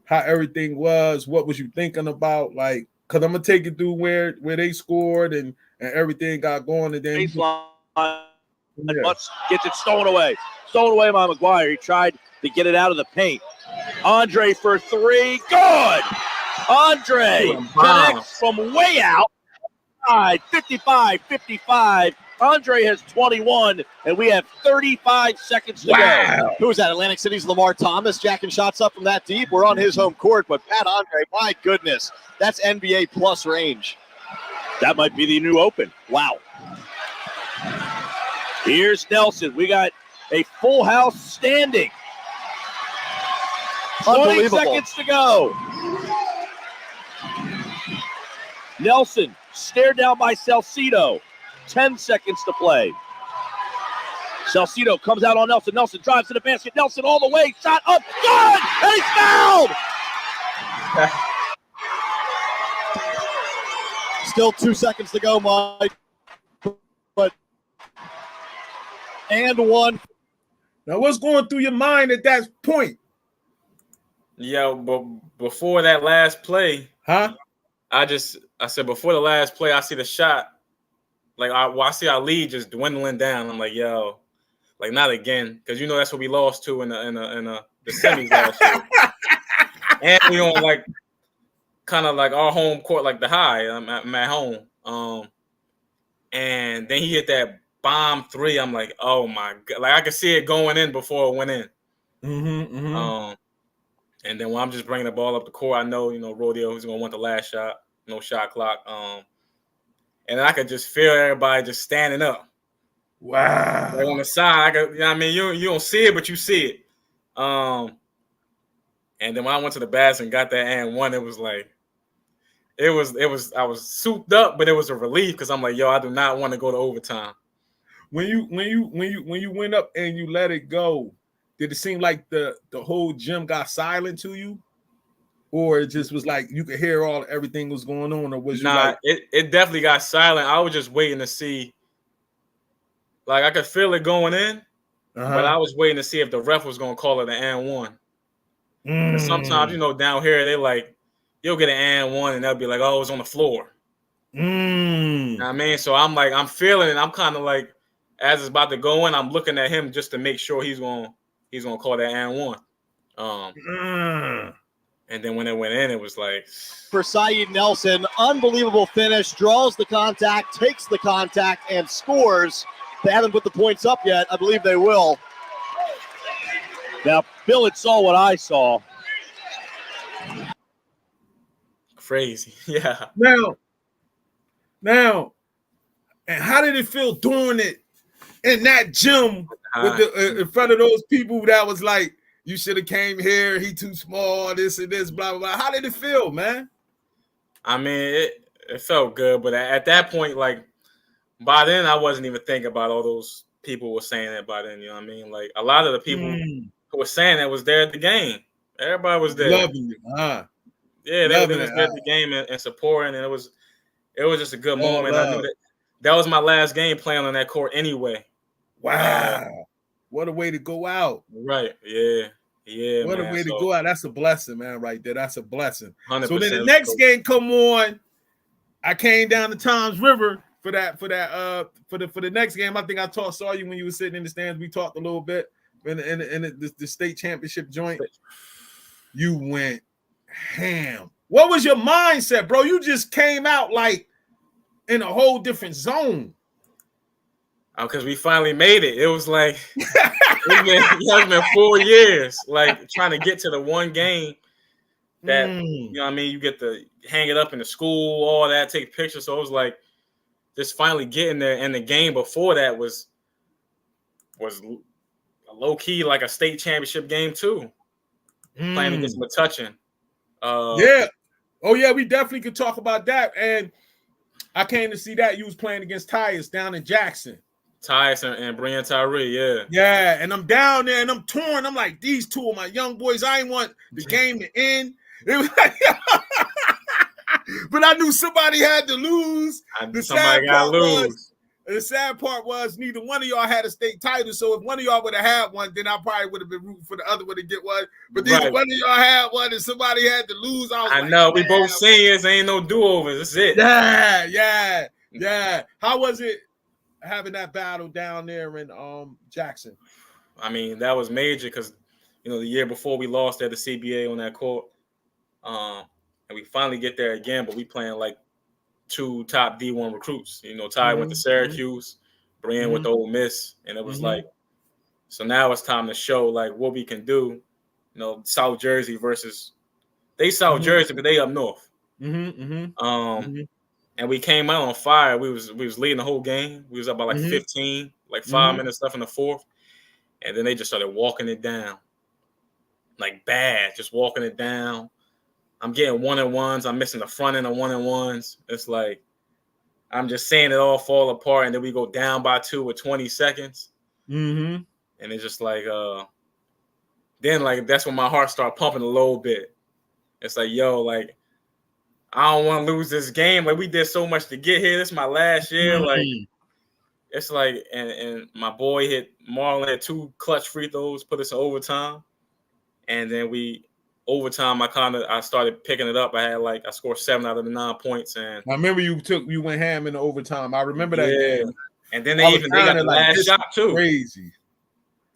how everything was. What was you thinking about, like? Because I'm gonna take you through where they scored and everything got going, and then gets it stolen away by McGuire. He tried to get it out of the paint. Andre for three, good. Andre connects from way out. 55-55. Andre has 21, and we have 35 seconds to go. Who is that? Atlantic City's Lamar Thomas jacking shots up from that deep. We're on his home court, but Pat Andre, my goodness, that's NBA plus range. That might be the new open. Wow. Here's Nelson. We got a full house standing. 20 seconds to go. Nelson stared down by Salcido. 10 seconds to play. Salcido comes out on Nelson. Nelson drives to the basket. Nelson all the way. Shot up. Good! And he's fouled! Still 2 seconds to go, Mike. And one. Now, what's going through your mind at that point? Yeah, but before that last play, I said before the last play, I see the shot. Like I see our lead just dwindling down. I'm like, yo, like not again, because you know that's what we lost to in the semis last year. And we on like kind of like our home court, like the high. I'm at home. And then he hit that bomb three. I'm like, oh my god, like I could see it going in before it went in. And then when I'm just bringing the ball up the court, I know Rodeo who's gonna want the last shot, no shot clock. And I could just feel everybody just standing up. Wow. Like on the side, you don't see it, but you see it. And then when I went to the basket and got that and one, it was like, I was souped up, but it was a relief because I'm like, yo, I do not want to go to overtime. When you went up and you let it go, did it seem like the whole gym got silent to you? Or it just was like you could hear everything was going on, or was you like it definitely got silent. I was just waiting to see. Like I could feel it going in, but I was waiting to see if the ref was gonna call it an and one. Sometimes, down here they like you'll get an and one and they'll be like, oh, it was on the floor. You know what I mean? So I'm like, I'm feeling it. I'm kind of like, as it's about to go in, I'm looking at him just to make sure he's gonna call that and one. And then when it went in, it was like... For Saeed Nelson, unbelievable finish, draws the contact, takes the contact, and scores. They haven't put the points up yet. I believe they will. Now, Bill had saw what I saw. Crazy, yeah. Now, and how did it feel doing it in that gym with in front of those people that was like, you should have came here. He too small. This and this. Blah blah blah. How did it feel, man? I mean, it felt good, but at that point, like by then, I wasn't even thinking about all those people were saying that by then. You know what I mean? Like a lot of the people who were saying that was there at the game. Everybody was there. Loving it, huh? Yeah, they was there at the game and supporting, and it was just a good moment. I knew that was my last game playing on that court anyway. Wow. What a way to go out. Right. Yeah. Yeah. What a way to go out. That's a blessing, man, right there. That's a blessing. 100%. So then the next game come on. I came down to Tom's River for the next game. I think I saw you when you were sitting in the stands. We talked a little bit in the state championship joint. You went ham. What was your mindset, bro? You just came out like in a whole different zone. Because we finally made it. It was like it's been 4 years, like trying to get to the one game that you know what I mean. You get to hang it up in the school, all that, take pictures. So it was like just finally getting there. And the game before that was low key like a state championship game too. Playing against Metuchen. Yeah. Oh yeah, we definitely could talk about that. And I came to see that you was playing against Tyus down in Jackson. Tyus and Brian Tyree, yeah. Yeah, and I'm down there and I'm torn. I'm like, these two of my young boys, I ain't want the game to end. It was like, but I knew somebody had to lose. Somebody got to lose. The sad part was neither one of y'all had a state title. So if one of y'all would have had one, then I probably would have been rooting for the other one to get one. But neither one of y'all had one and somebody had to lose. I know, we both seniors, ain't no do-overs. That's it. Yeah. How was it having that battle down there in Jackson? I mean, that was major because, the year before we lost at the CBA on that court. And we finally get there again, but we playing like 2 top D1 recruits. Ty went to Syracuse, Brian went to Ole Miss, and it was like, so now it's time to show like what we can do. South Jersey versus they South Jersey, but they up north. And we came out on fire. We was leading the whole game. We was up by like 15, like 5 minutes left in the fourth, and then they just started walking it down, like bad, just walking it down. I'm getting 1-and-1s. I'm missing the front end of 1-and-1s. It's like I'm just seeing it all fall apart, and then we go down by 2 with 20 seconds. And it's just like, then like that's when my heart started pumping a little bit. It's like, yo, like I don't want to lose this game. Like we did so much to get here. This is my last year. Like it's like, and my boy Marlon had 2 clutch free throws, put us in overtime, and then overtime, I started picking it up. I scored 7 out of the 9 points, and I remember you went ham in the overtime. I remember that game. And then they got the last shot too. Crazy.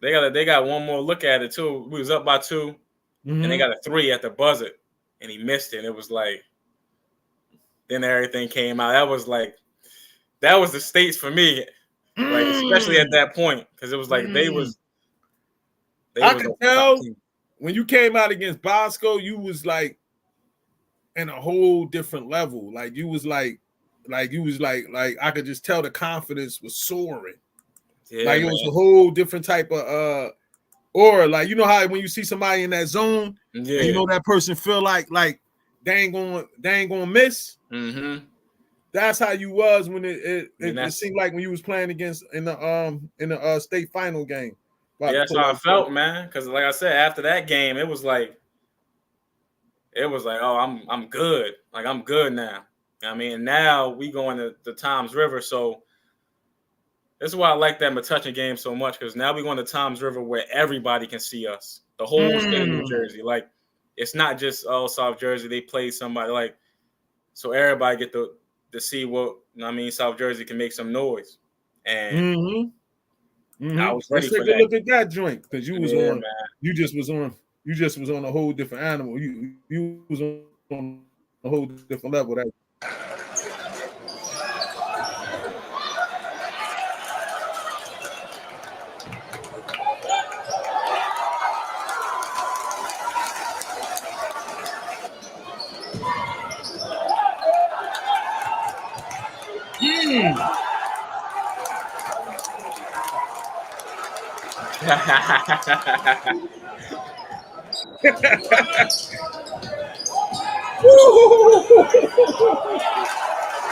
They got one more look at it too. We was up by 2, and they got a 3 at the buzzer, and he missed it. And it was like, then everything came out. That was the states for me, like especially at that point, because it was like they I could tell. When you came out against Bosco, you was like in a whole different level. Like you was like I could just tell the confidence was soaring. Yeah, like it was a whole different type of aura. Like how when you see somebody in that zone, and that person feel like they ain't gonna miss. That's how you was when it seemed like when you was playing against in the state final game. Yeah, that's how I felt, man. Because like I said, after that game, it was like, oh, I'm good. Like I'm good now. I mean, now we going to the Toms River, so this is why I like that Metuchen game so much. Because now we going to Toms River where everybody can see us, the whole state of New Jersey. Like it's not just South Jersey. They play somebody like, so everybody get to see what South Jersey can make some noise, and. I was ready. Let's take a look at that joint because you was on. Man. You just was on a whole different animal. You was on a whole different level. That.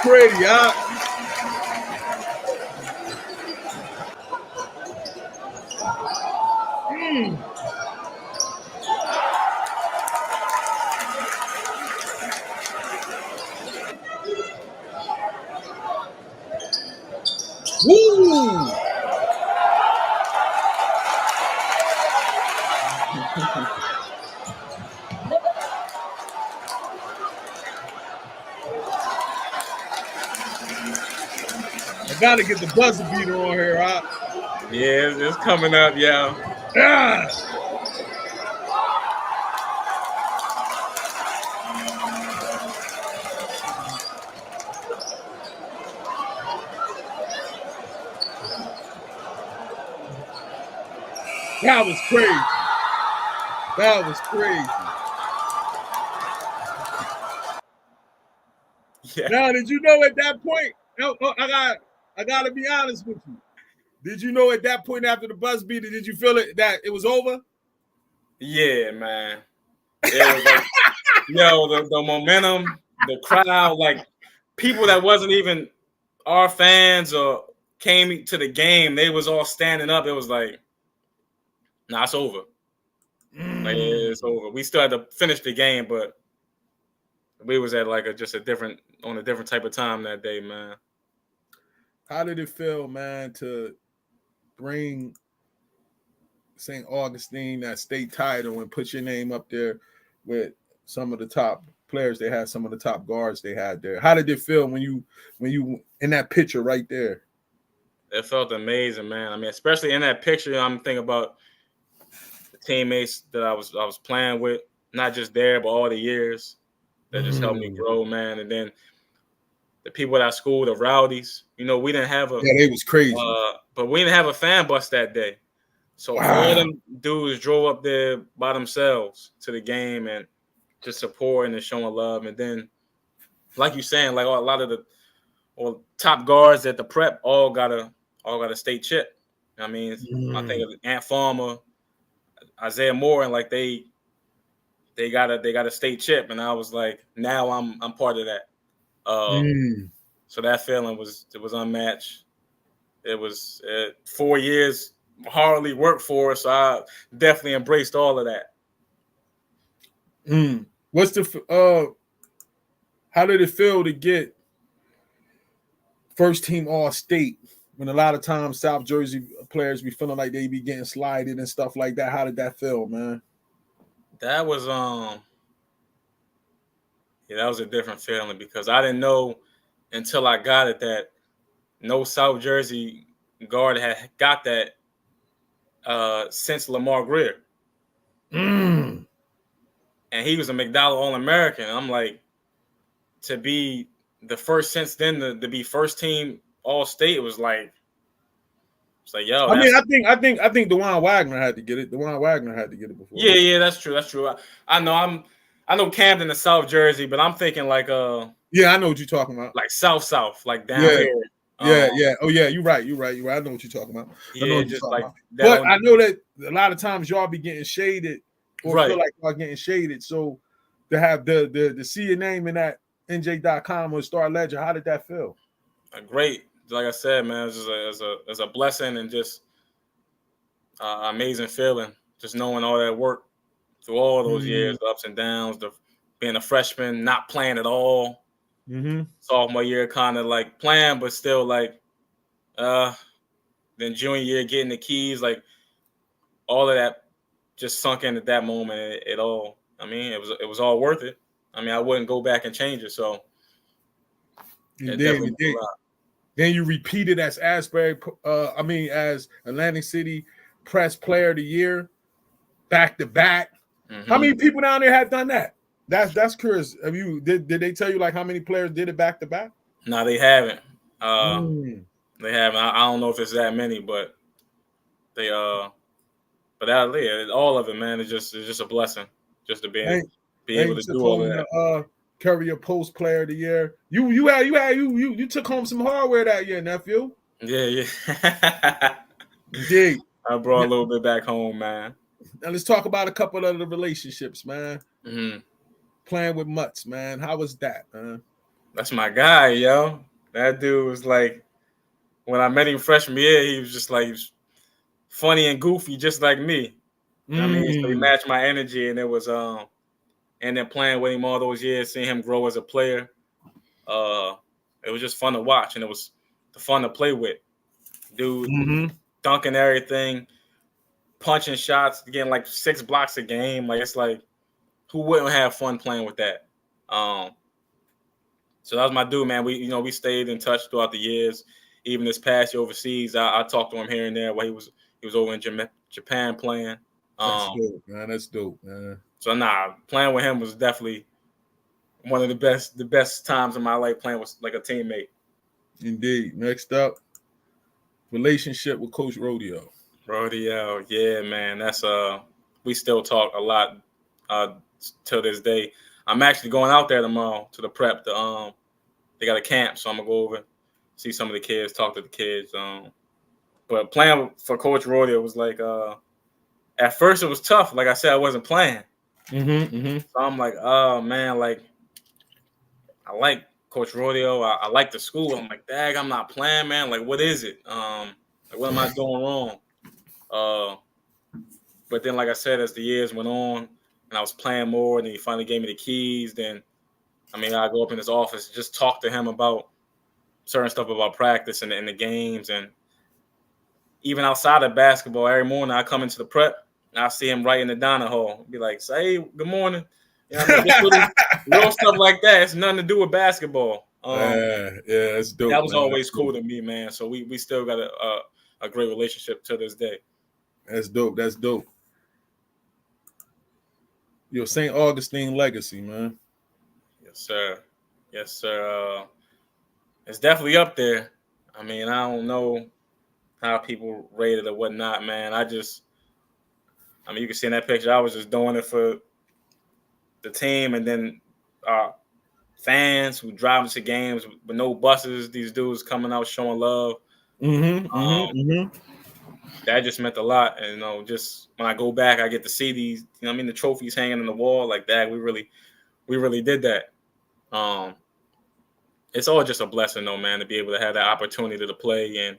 Pretty, huh? Woo! I gotta get the buzzer beater on here, huh? Yeah, it's coming up, yeah. That was crazy. That was crazy. Yeah. Now, did you know at that point? I gotta be honest with you. Did you know at that point after the buzz beat, did you feel it that it was over? Yeah, man. It was like, the momentum, the crowd, like people that wasn't even our fans or came to the game, they was all standing up. It was like, nah, it's over. Like, it's over. We still had to finish the game, but we was at like a different type of time that day, man. How did it feel, man, to bring St. Augustine that state title and put your name up there with some of the top players they had, some of the top guards they had there? How did it feel when you in that picture right there? It felt amazing, man. I mean, especially in that picture, I'm thinking about the teammates that I was playing with, not just there, but all the years that just helped me grow, man. And then the people at our school, the Rowdies, we didn't have they was crazy. But we didn't have a fan bus that day. So all them dudes drove up there by themselves to the game and just supporting and showing love. And then, like you saying, like a lot of the top guards at the prep all got a state chip. I mean, I think of Ant Farmer, Isaiah Moore, and like they got a state chip, and I was like, now I'm part of that. So that feeling was unmatched. It was 4 years hardly worked for us, so I definitely embraced all of that. What's the how did it feel to get first team all state when a lot of times South Jersey players be feeling like they be getting slided and stuff like that? How did that feel, man? That was that was a different feeling because I didn't know until I got it that no South Jersey guard had got that since Lamar Greer. And he was a McDowell All-American. I'm like, to be the first since then to be first team All-State, it was like, yo. I mean, I think DeJuan Wagner had to get it. DeJuan Wagner had to get it before. Yeah, that's true. I know Camden and South Jersey, but I'm thinking like yeah, I know what you're talking about. Like South, like down here. Yeah. Oh yeah, you're right. I know what you're talking about. But I know that a lot of times y'all be getting shaded or feel like y'all getting shaded. So to have the see your name in that NJ.com or Star Ledger, how did that feel? Great. Like I said, man, it's a blessing and just amazing feeling. Just knowing all that work through all those years, the ups and downs, being a freshman, not playing at all. Sophomore year, kind of like playing, but still like. Then junior year, getting the keys, like all of that, just sunk in at that moment. It all. I mean, it was all worth it. I mean, I wouldn't go back and change it. So. You did. Then you repeated as as Atlantic City Press Player of the Year, back to back. How many people down there have done that? That's curious. Did they tell you like how many players did it back to back? No, they haven't. They haven't. I don't know if it's that many, but they but all of it, man, it's just a blessing just to be able to do all of that. Courier Post Player of the Year. You took home some hardware that year, nephew. Yeah. Indeed. I brought a little bit back home, man. Now let's talk about a couple of the relationships, man. Playing with Mutts, man. How was that, man? That's my guy, yo. That dude was like, when I met him freshman year, he was just like funny and goofy, just like me. I mean, so he matched my energy, and it was and then playing with him all those years, seeing him grow as a player, it was just fun to watch, and it was fun to play with. Dude, dunking everything, punching shots, getting like 6 blocks a game. Like, it's like, who wouldn't have fun playing with that? So that was my dude, man. We stayed in touch throughout the years. Even this past year overseas, I talked to him here and there while he was over in Japan playing. That's dope, man. So playing with him was definitely one of the best times in my life, playing with like a teammate. Indeed. Next up, relationship with Coach Rodeo. Rodeo, yeah, man. That's we still talk a lot till this day. I'm actually going out there tomorrow to the prep. They got a camp, so I'm gonna go over, see some of the kids, talk to the kids. But playing for Coach Rodeo was like, at first it was tough. Like I said, I wasn't playing. So I'm like, oh man, like I like Coach Rodeo. I like the school. I'm like, dag, I'm not playing, man. Like, what is it? Like, what am I doing wrong? But then, like I said, as the years went on and I was playing more, and then he finally gave me the keys, then I go up in his office, just talk to him about certain stuff about practice and the games, and even outside of basketball, every morning I come into the prep and I see him right in the dining hall. Be like, say, good morning. You know what I mean? Just little stuff like that. It's nothing to do with basketball. Yeah, that's dope. That was always cool to me, man. So we still got a great relationship to this day. That's dope. That's dope. Your St. Augustine legacy, man. Yes, sir. Yes, sir. It's definitely up there. I don't know how people rate it or whatnot, man. You can see in that picture, I was just doing it for the team, and then fans who drive to games with no buses, these dudes coming out showing love. That just meant a lot. And, just when I go back, I get to see these, the trophies hanging on the wall like that. We really did that. It's all just a blessing, though, man, to be able to have that opportunity to play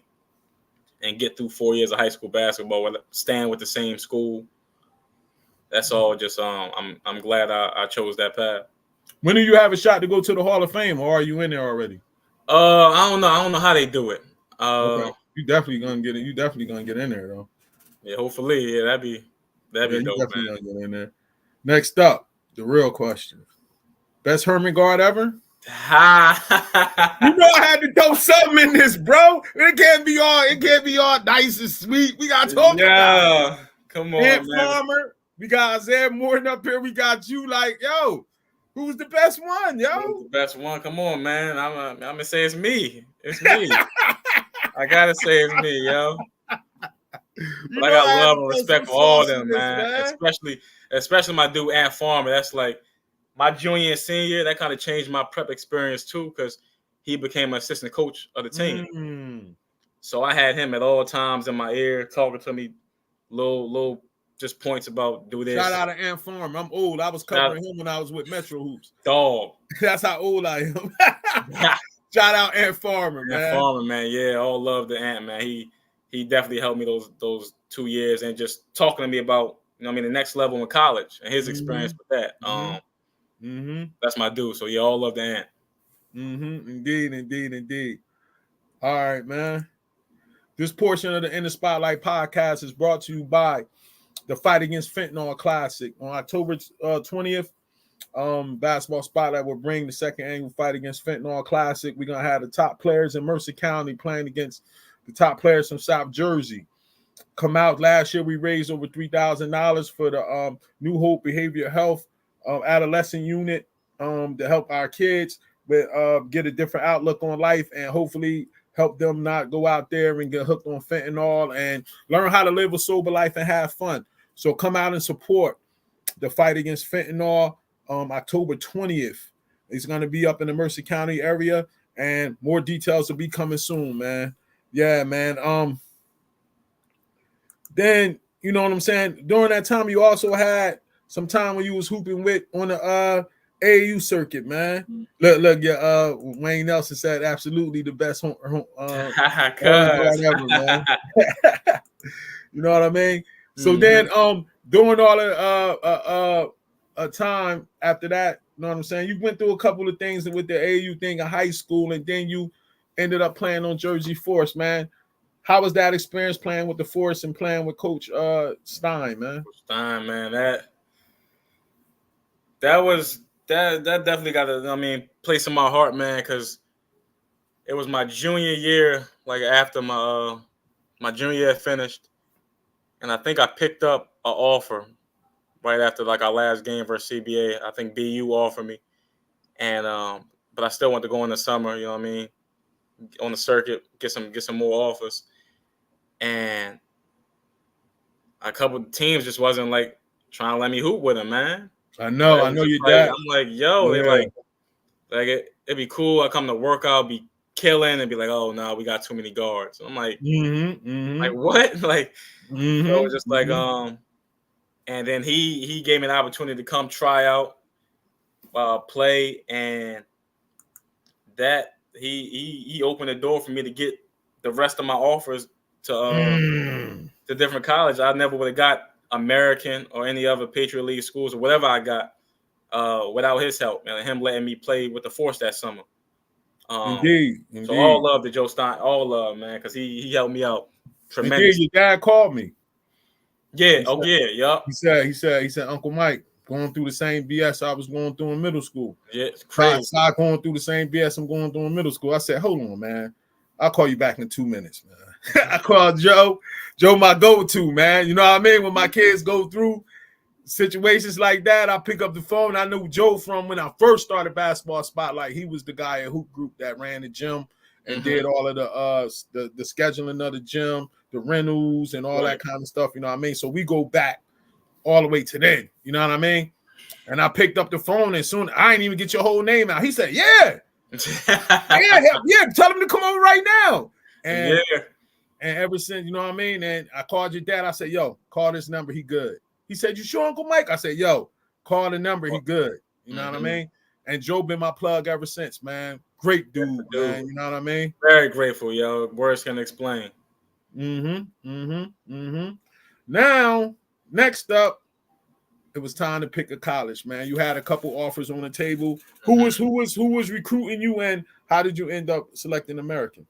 and get through 4 years of high school basketball, staying with the same school. That's all just I'm glad I chose that path. When do you have a shot to go to the Hall of Fame, or are you in there already? I don't know how they do it. Okay. You definitely gonna get it. You definitely gonna get in there though. Yeah, hopefully. Yeah, that'd be dope, you definitely man. gonna get in there. Next up, the real question: best Herman guard ever? You know I had to throw something in this, bro. It can't be all nice and sweet. We gotta talk about it. Come on, Ant man. Farmer. We got Isaiah Morton up here. We got you. Like, yo, who's the best one, yo? Who's the best one? Come on, man. I'm gonna say it's me. It's me. I gotta say it's me, yo. But I got love and respect for all of them, man. Especially my dude Ant Farmer. That's like my junior and senior. That kind of changed my prep experience too, because he became an assistant coach of the team. So I had him at all times in my ear, talking to me, little just points about do this. Shout out to Ant Farmer. I'm old. I was covering him when I was with Metro Hoops. Dog. That's how old I am. Shout out Ant Farmer, man. Ant Farmer, man. Yeah, all love to Ant, man. He definitely helped me those 2 years, and just talking to me about the next level in college and his experience with that. That's my dude. So yeah, all love to Ant. Indeed. All right, man. This portion of the In the Spotlight podcast is brought to you by the Fight Against Fentanyl Classic. On October 20th, Basketball Spotlight will bring the second annual Fight Against Fentanyl Classic. We're going to have the top players in Mercer County playing against the top players from South Jersey. Come out. Last year, we raised over $3,000 for the New Hope Behavioral Health Adolescent Unit to help our kids get a different outlook on life, and hopefully help them not go out there and get hooked on fentanyl and learn how to live a sober life and have fun. So come out and support the Fight Against Fentanyl. October 20th. It's going to be up in the Mercer County area, and more details will be coming soon, man. Yeah, man. Then, you know what I'm saying? During that time, you also had some time when you was hooping with on the AAU circuit, man. Look, yeah, Wayne Nelson said absolutely the best ever, man. You know what I mean? So then, during all the time after that, you know what I'm saying? You went through a couple of things with the AAU thing in high school, and then you ended up playing on Jersey Force, man. How was that experience playing with the Force and playing with Coach Stein, man? Stein, man, that definitely got to, place in my heart, man, because it was my junior year, like after my junior year finished, and I think I picked up an offer right after like our last game versus CBA. I think BU offered me, and but I still want to go in the summer, you know what I mean, on the circuit, get some more offers, and a couple of teams just wasn't like trying to let me hoop with them, man. I know your dad. I'm like, yo, yeah. They're like it'd be cool. I come to work out, be killing and be like, oh no, we got too many guards. I'm like, like Mm-hmm. what? Like, Mm-hmm. so it was just like and then he gave me an opportunity to come try out, play, and that he opened the door for me to get the rest of my offers to different college. I never would have got American or any other Patriot League schools or whatever I got without his help and him letting me play with the Force that summer. Indeed. So all love to Joe Stein, all love, man, because he helped me out tremendously. Indeed, your dad called me. Yeah. Yup. He said, Uncle Mike, going through the same BS I was going through in middle school. Yeah, it's crazy. Start going through the same BS I'm going through in middle school. I said, hold on, man. I'll call you back in 2 minutes, man. I called Joe. Joe, my go-to, man. You know what I mean? When my kids go through situations like that, I pick up the phone. I knew Joe from when I first started Basketball Spotlight. He was the guy at Hoop Group that ran the gym and did all of the scheduling of the gym, the rentals, and all that kind of stuff. You know what I mean? So we go back all the way to then. You know what I mean? And I picked up the phone, and soon I didn't even get your whole name out. He said, "Yeah, yeah, tell him to come over right now." And ever since, you know what I mean? And I called your dad. I said, "Yo, call this number. He good." He said, "You sure, Uncle Mike?" I said, "Yo, call the number. He good." You know what I mean? And Joe been my plug ever since, man. Great dude, man. You know what I mean? Very grateful, yo. Words can explain. Now, next up, it was time to pick a college, man. You had a couple offers on the table. Who was recruiting you, and how did you end up selecting American?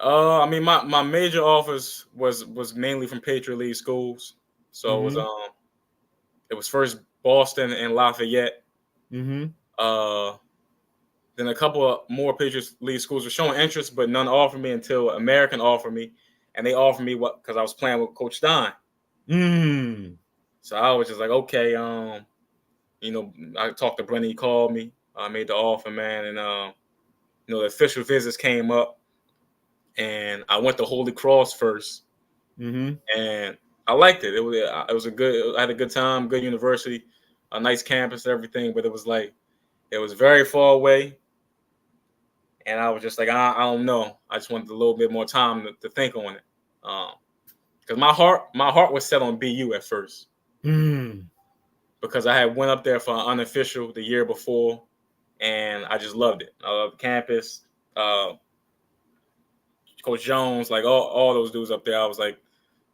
I mean, my major offers was mainly from Patriot League schools. So it was first Boston and Lafayette. Then a couple of more Patriot League schools were showing interest, but none offered me until American offered me, and they offered me what because I was playing with Coach Stein. So I was just like, okay, you know, I talked to Brennan. He called me. I made the offer, man, and you know, the official visits came up, and I went to Holy Cross first, and I liked it. It was a good. I had a good time. Good university, a nice campus, everything. But it was like it was very far away, and I was just like, I don't know. I just wanted a little bit more time to think on it, because my heart was set on BU at first, because I had went up there for an unofficial the year before, and I just loved it. I loved the campus. Coach Jones, like all those dudes up there, I was like,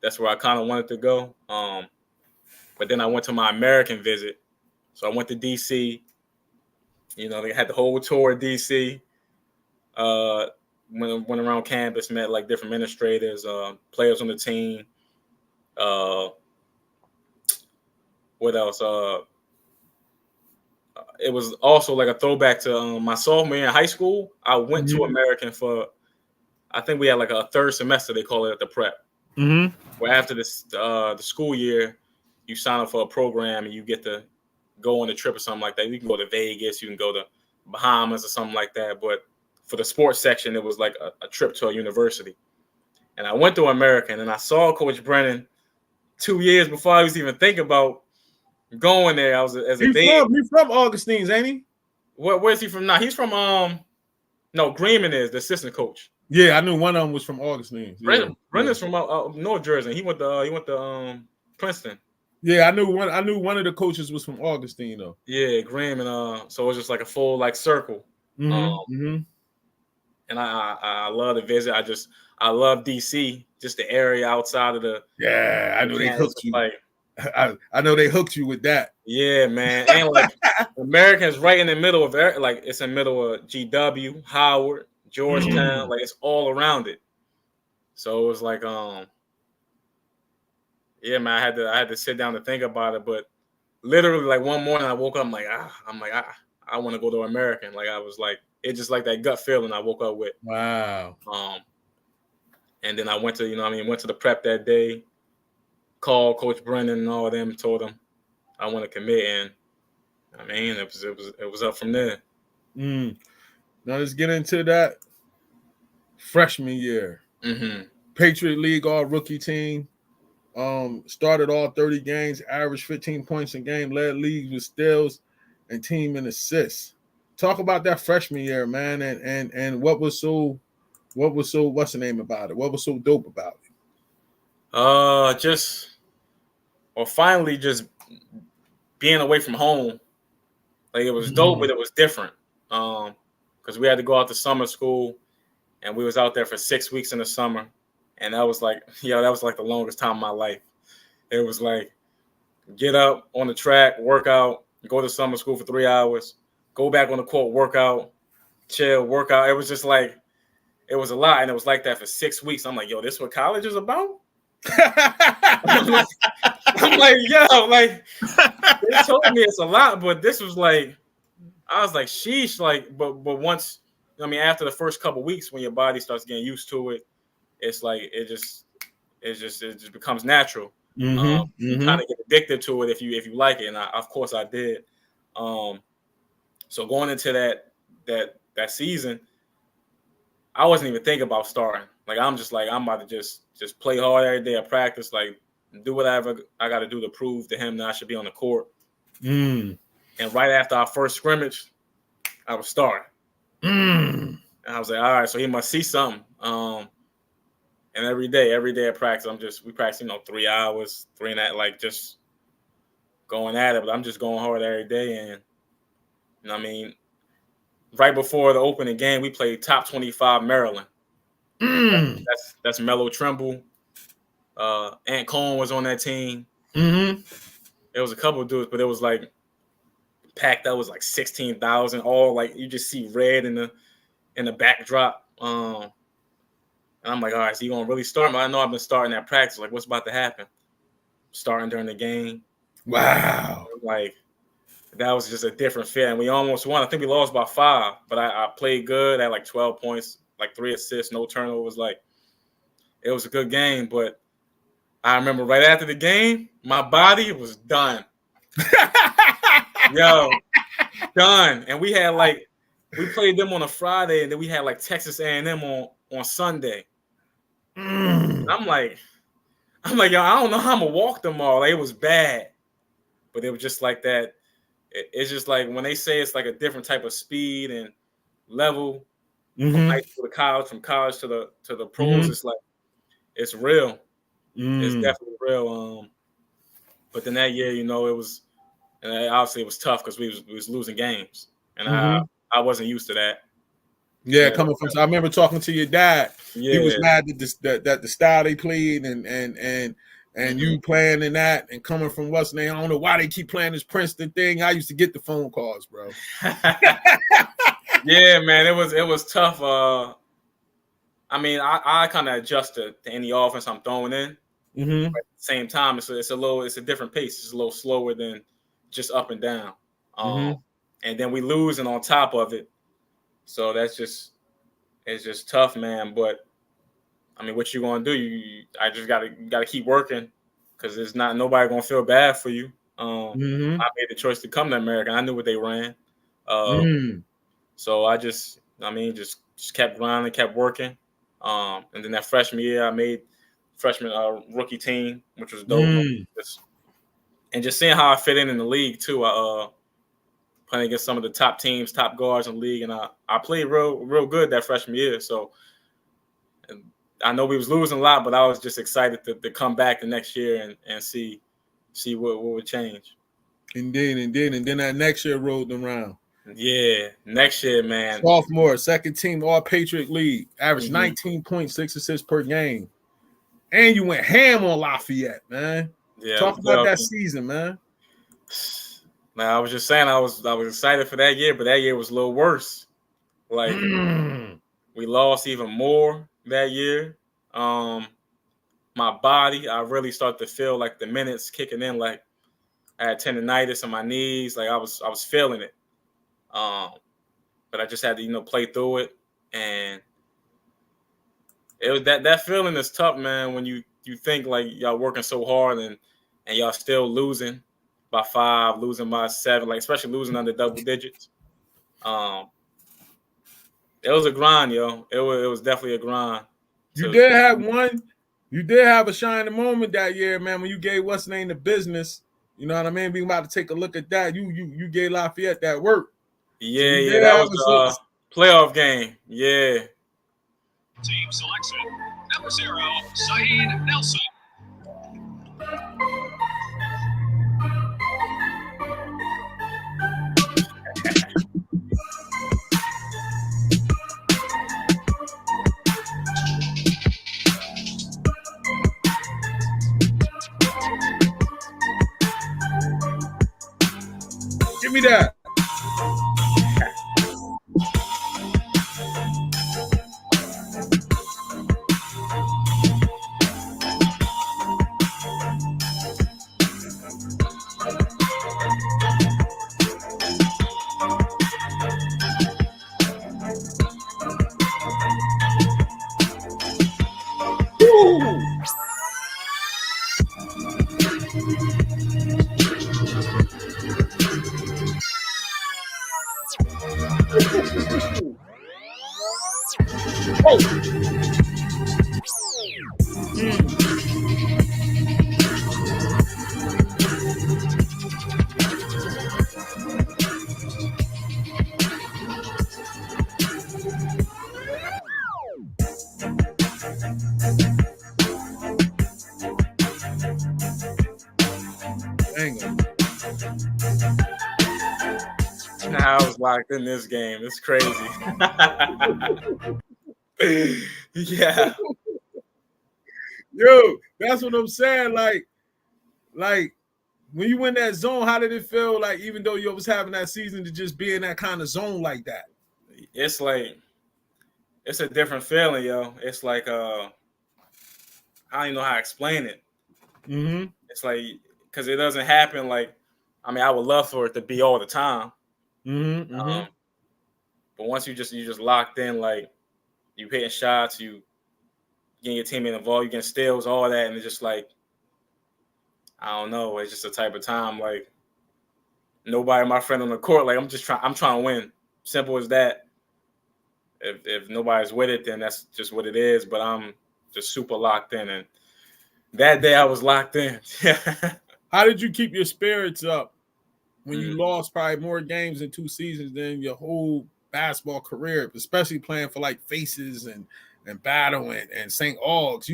that's where I kind of wanted to go. But then I went to my American visit. So I went to DC. You know, they had the whole tour of DC. Went around campus, met like different administrators, players on the team. What else? It was also like a throwback to my sophomore year in high school. I went to American for, I think we had like a third semester, they call it at the prep. Where after this the school year, you sign up for a program and you get to go on a trip or something like that. You can go to Vegas, you can go to Bahamas or something like that. But for the sports section, it was like a trip to a university. And I went to American and I saw Coach Brennan 2 years before I was even thinking about going there. I was as a baby. He's from Augustine's, ain't he? Where's he from now? He's from no, Greenman is the assistant coach. Yeah, I knew one of them was from Augustine. Brennan's from North Jersey. He went to Princeton. Yeah, I knew one of the coaches was from Augustine though. Yeah, Graham, and so it was just like a full like circle. And I love the visit. I love DC, just the area outside of the. Yeah, I know they hooked you. Like, I know they hooked you with that. Yeah, man, and like American's right in the middle of like it's in the middle of GW, Howard, Georgetown, like it's all around it. So it was like yeah, man, I had to sit down and think about it. But literally, like one morning, I woke up. I want to go to American. Like I was like, it just like that gut feeling I woke up with. Wow. And then I went to, went to the prep that day. Called Coach Brennan and all of them. Told them I want to commit, and it was up from there. Now let's get into that freshman year. Patriot League all rookie team. Started all 30 games, averaged 15 points a game, led league with steals and team in assists. Talk about that freshman year, man, and what was so What's the name about it? What was so dope about it? Finally just being away from home. Like it was dope, but it was different. Because we had to go out to summer school, and we was out there for 6 weeks in the summer, and that was like, that was like the longest time of my life. It was like get up on the track, work out, go to summer school for 3 hours, go back on the court, work out, chill, work out. It was just like it was a lot, and it was like that for 6 weeks. I'm like, yo, this what college is about? I'm like, yo, like they told me it's a lot, but this was like, I was like, sheesh, like, but once, after the first couple weeks, when your body starts getting used to it, it's like it just becomes natural. You kind of get addicted to it if you like it, and of course I did. So going into that season, I wasn't even thinking about starting. Like I'm just like I'm about to just play hard every day at practice, like do whatever I got to do to prove to him that I should be on the court. And right after our first scrimmage, I was starting. And I was like, all right, so he must see something. And every day at practice, we practice, 3 hours, like just going at it. But I'm just going hard every day. And right before the opening game, we played top 25 Maryland. That's Melo Trimble. Ant Cohen was on that team. It was a couple of dudes, but it was like packed out, was like 16,000. All like you just see red in the backdrop. And I'm like, all right, so you gonna really start? I know I've been starting at practice. Like, what's about to happen? Starting during the game. Wow. Like that was just a different feeling. We almost won. I think we lost by 5, but I played good. I had like 12 points, like 3 assists, no turnovers. Like it was a good game, but I remember right after the game, my body was done. Yo, done. And we played them on a Friday, and then we had like Texas A&M on Sunday. And I'm like, yo, I don't know how I'm gonna walk tomorrow. Like, it was bad, but it was just like that. It's just like when they say it's like a different type of speed and level from high school to college, from college to the pros. It's like it's real. It's definitely real. But then that year, it was, and obviously it was tough because we was losing games, and I wasn't used to that. Yeah, coming from, I remember talking to your dad. Yeah. He was mad that the style they played and you playing in that, and coming from what's name. I don't know why they keep playing this Princeton thing. I used to get the phone calls, bro. Yeah, man, it was tough. I kind of adjust to any offense I'm throwing in. But at the same time, it's a different pace. It's a little slower than just up and down. And then we lose, and on top of it, so it's just tough, man. But what you gonna do? I just gotta keep working, because there's not nobody gonna feel bad for you. I made the choice to come to America. I knew what they ran, so I just kept grinding, kept working. And then that freshman year, I made freshman rookie team, which was dope. And just seeing how I fit in the league too. Playing against some of the top teams, top guards in the league, and I played real good that freshman year. So I know we was losing a lot, but I was just excited to come back the next year and see what would change. Indeed. And then that next year rolled around. Yeah, next year, man. Sophomore, second team All-Patriot League, averaged 19.6 assists per game. And you went ham on Lafayette, man. Yeah, talk about that season, man. Now, I was just saying I was excited for that year, but that year was a little worse. Like we lost even more that year. My body, I really started to feel like the minutes kicking in. Like I had tendonitis in my knees. Like I was feeling it. But I just had to, play through it. And it was that feeling is tough, man, when you think like y'all working so hard and y'all still losing by 5, losing by 7, like especially losing under double digits. It was a grind, yo. It was definitely a grind. You did have a shining moment that year, man, when you gave what's name the business. You know what I mean? We about to take a look at that. You gave Lafayette that work. Yeah, that was a playoff game. Yeah. Team selection. Number 0, Saeed Nelson. Give me that. Nah, I was locked in this game. It's crazy. Yeah. Yo, that's what I'm saying. Like when you win that zone, how did it feel? Like even though you was having that season, to just be in that kind of zone like that. It's like it's a different feeling, yo. It's like I don't even know how to explain it. Mm-hmm. It's like because it doesn't happen. Like I mean, I would love for it to be all the time. Mm-hmm. Mm-hmm. But once you just locked in, like you hitting shots, you getting your teammate involved, you getting steals, all that, and it's just like I don't know. It's just a type of time like nobody, my friend on the court. Like I'm trying to win. Simple as that. If nobody's with it, then that's just what it is. But I'm just super locked in, and that day I was locked in. How did you keep your spirits up when you lost probably more games in 2 seasons than your whole basketball career, especially playing for like Faces and Battle and St. Augs?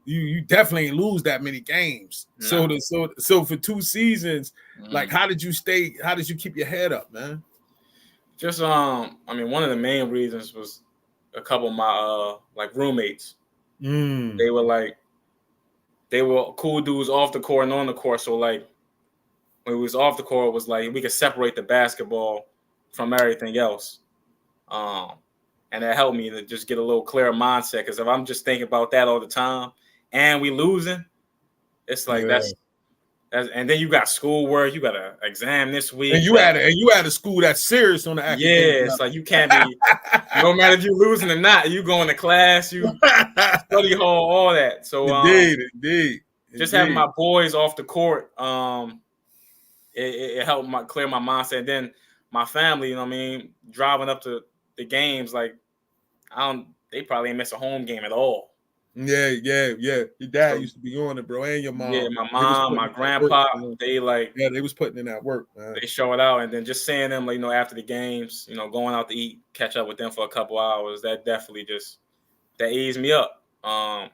You definitely lose that many games. Nah. So for 2 seasons, like how did you keep your head up, man? Just I mean, one of the main reasons was a couple of my like roommates. They were cool dudes off the court and on the court. So like when we was off the court, it was like we could separate the basketball from everything else. And that helped me to just get a little clearer mindset. Because if I'm just thinking about that all the time and we losing, it's like that's and then you got schoolwork, you got an exam this week. And you had a school that's serious on the academic level. It's like you can't be no matter if you're losing or not, you going to class, you study hall, all that. So indeed. Just having my boys off the court, it helped clear my mindset. And then my family, you know what I mean, driving up to the games, like they probably ain't miss a home game at all. Yeah. Your dad used to be on it, bro, and your mom. Yeah, my mom, my grandpa, they was putting in that work, man. They show it out, and then just seeing them, like, after the games, going out to eat, catch up with them for a couple hours, that definitely that eased me up. And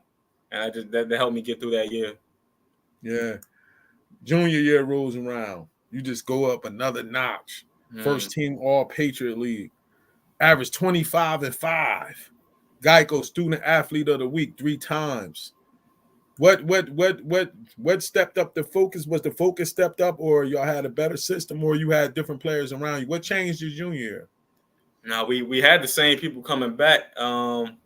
that helped me get through that year. Yeah. Junior year rolls around. You just go up another notch. First team All Patriot League. Average 25 and 5. Geico Student Athlete of the Week 3 times. What stepped up the focus? Was the focus stepped up, or y'all had a better system, or you had different players around you? What changed your junior year? No, we had the same people coming back. That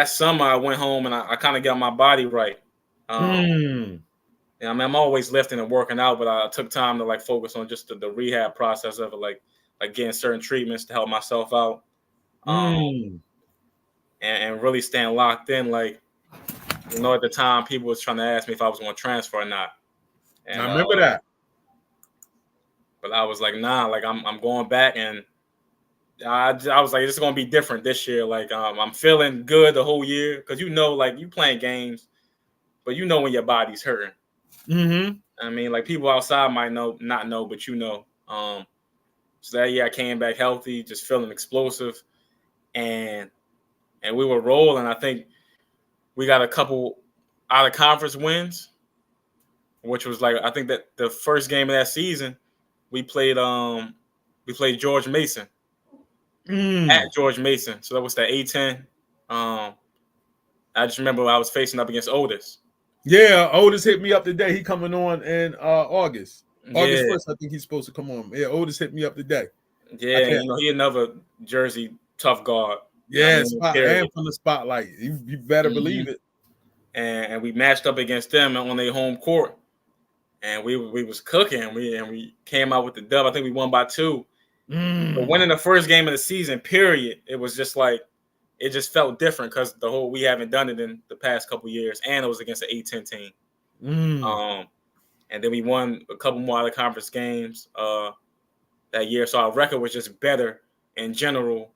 summer I went home and I kind of got my body right. I mean, I'm always lifting and working out, but I took time to like focus on just the rehab process of it, like getting certain treatments to help myself out. And really staying locked in. Like, at the time people was trying to ask me if I was going to transfer or not. And I remember that. But I was like, nah, like I'm going back, and I was like, this is going to be different this year. Like, I'm feeling good the whole year because like you playing games, but when your body's hurting. I mean, like people outside might not know, but so that year I came back healthy, just feeling explosive, and and we were rolling. I think we got a couple out of conference wins, which was like I think that the first game of that season we played George Mason at George Mason. So that was the A10. I just remember I was facing up against Otis. Yeah, Otis hit me up today. He coming on in August. August Yeah. 1st, I think he's supposed to come on. Yeah, Otis hit me up today. Yeah, you know, he another Jersey tough guard. Yeah, and from the spotlight. You better believe it. And we matched up against them on their home court. And we was cooking. We came out with the dub. I think we won by 2. But winning the first game of the season, period, it was just like it just felt different because we haven't done it in the past couple years, and it was against an A10 team. And then we won a couple more out of conference games that year, so our record was just better in general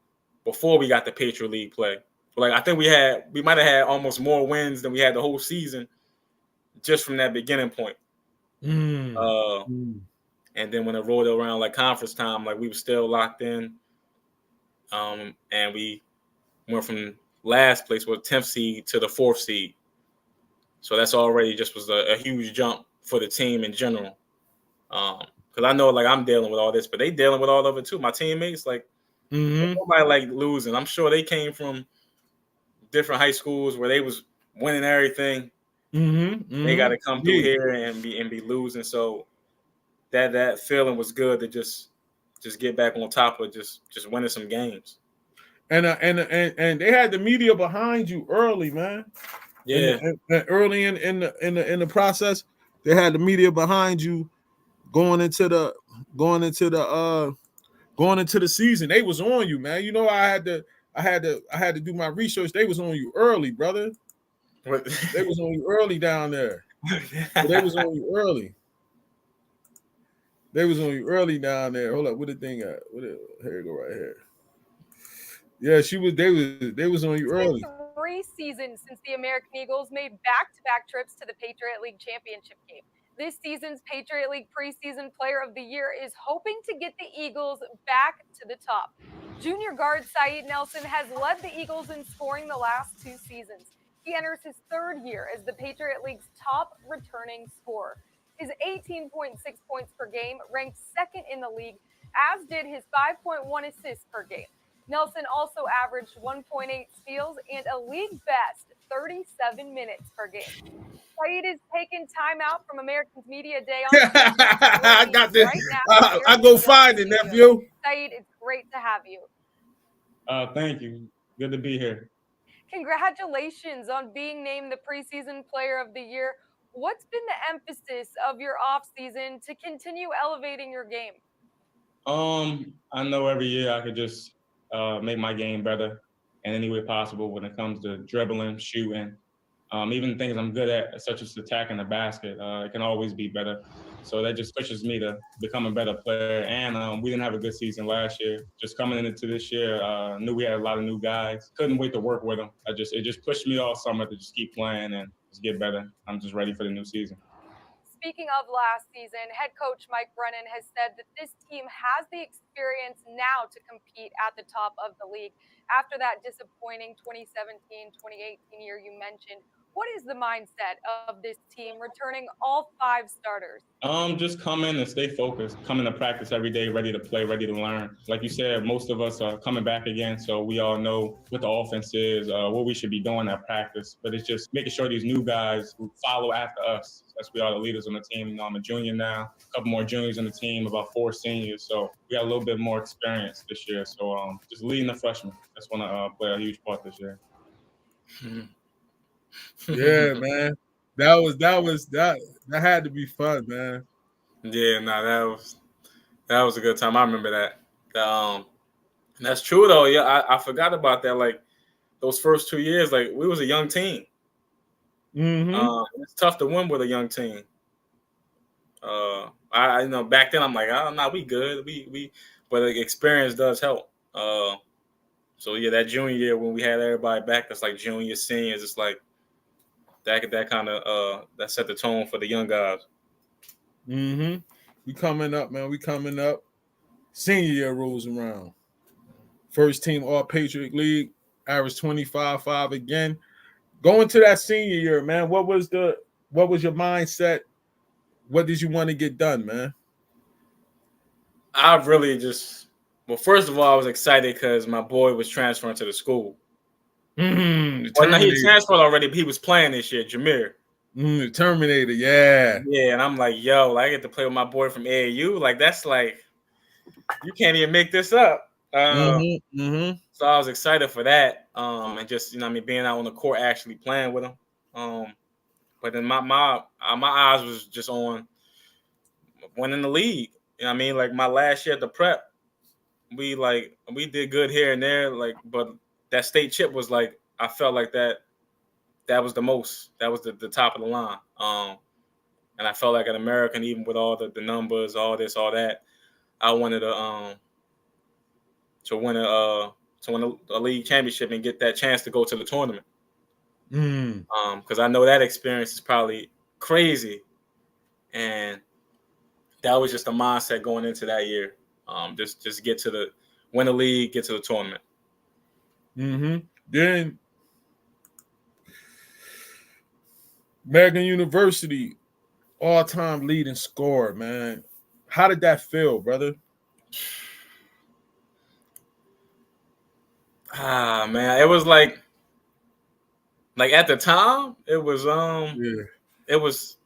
before we got the Patriot League play. Like I think we might have had almost more wins than we had the whole season just from that beginning point. And then when it rolled around like conference time, like we were still locked in. And we went from last place with 10th seed to the 4th seed. So that's already just was a huge jump for the team in general. Because I know like I'm dealing with all this, but they dealing with all of it too. My teammates, like nobody like losing. I'm sure they came from different high schools where they was winning everything. They got to come through here and be losing. So that feeling was good to just get back on top of just winning some games. And they had the media behind you early, man. Yeah, early in the process, they had the media behind you going into the season. They was on you, man. You know, I had to do my research. They was on you early, brother. They was on you early down there. They was on you early. They was on you early down there. Hold up, what the thing at? Here you go, right here. Yeah, they was on you early. 3 seasons since the American Eagles made back-to-back trips to the Patriot League championship game. This season's Patriot League preseason player of the year is hoping to get the Eagles back to the top. Junior guard Saeed Nelson has led the Eagles in scoring the last 2 seasons. He enters his 3rd year as the Patriot League's top returning scorer. His 18.6 points per game ranked 2nd in the league, as did his 5.1 assists per game. Nelson also averaged 1.8 steals and a league best 37 minutes per game. Saeed is taking time out from Americans Media Day on I got this. Right I go find it, nephew. Saeed, it's great to have you. Thank you. Good to be here. Congratulations on being named the preseason player of the year. What's been the emphasis of your offseason to continue elevating your game? I know every year I could just make my game better in any way possible when it comes to dribbling, shooting, even things I'm good at, such as attacking the basket. It can always be better. So that just pushes me to become a better player. And we didn't have a good season last year. Just coming into this year, knew we had a lot of new guys. Couldn't wait to work with them. It just pushed me all summer to just keep playing and just get better. I'm just ready for the new season. Speaking of last season, head coach Mike Brennan has said that this team has the experience now to compete at the top of the league. After that disappointing 2017-2018 year you mentioned, what is the mindset of this team returning all 5 starters? Just come in and stay focused. Come into practice every day, ready to play, ready to learn. Like you said, most of us are coming back again, so we all know what the offense is, what we should be doing at practice. But it's just making sure these new guys who follow after us, that's we are the leaders on the team. You know, I'm a junior now, a couple more juniors on the team, about 4 seniors. So we got a little bit more experience this year. So just leading the freshmen, that's going to play a huge part this year. Yeah, man. That had to be fun, man. Yeah, no, that was a good time. I remember that. That's true though. Yeah, I forgot about that. Like those first 2 years, like we was a young team. It's tough to win with a young team. I know back then I'm like, oh no, we good. But like, experience does help. So yeah, that junior year when we had everybody back, that's like junior, seniors. It's like that kind of that set the tone for the young guys. We coming up, man. We coming up. Senior year rolls around. First team All Patriot League. averaged 25-5 again. Going to that senior year, man, what was your mindset? What did you want to get done, man? I really just, well, first of all, I was excited because my boy was transferring to the school. Well, no, he transferred already, but he was playing this year, Jameer. Terminator, yeah. Yeah, and I'm like, yo, like, I get to play with my boy from AAU. Like, that's like, you can't even make this up. So I was excited for that. And just, being out on the court actually playing with him. But then my eyes was just on winning the league. You know what I mean? Like, my last year at the prep, we did good here and there, like, but that state chip was like, I felt like that was the most. That was the top of the line. And I felt like an American, even with all the numbers, all this, all that, I wanted to win a league championship and get that chance to go to the tournament. Because I know that experience is probably crazy, and that was just the mindset going into that year. Just get to win the league, get to the tournament. Then American University, all-time leading scorer, man. How did that feel, brother? Man, it was like at the time, it was it was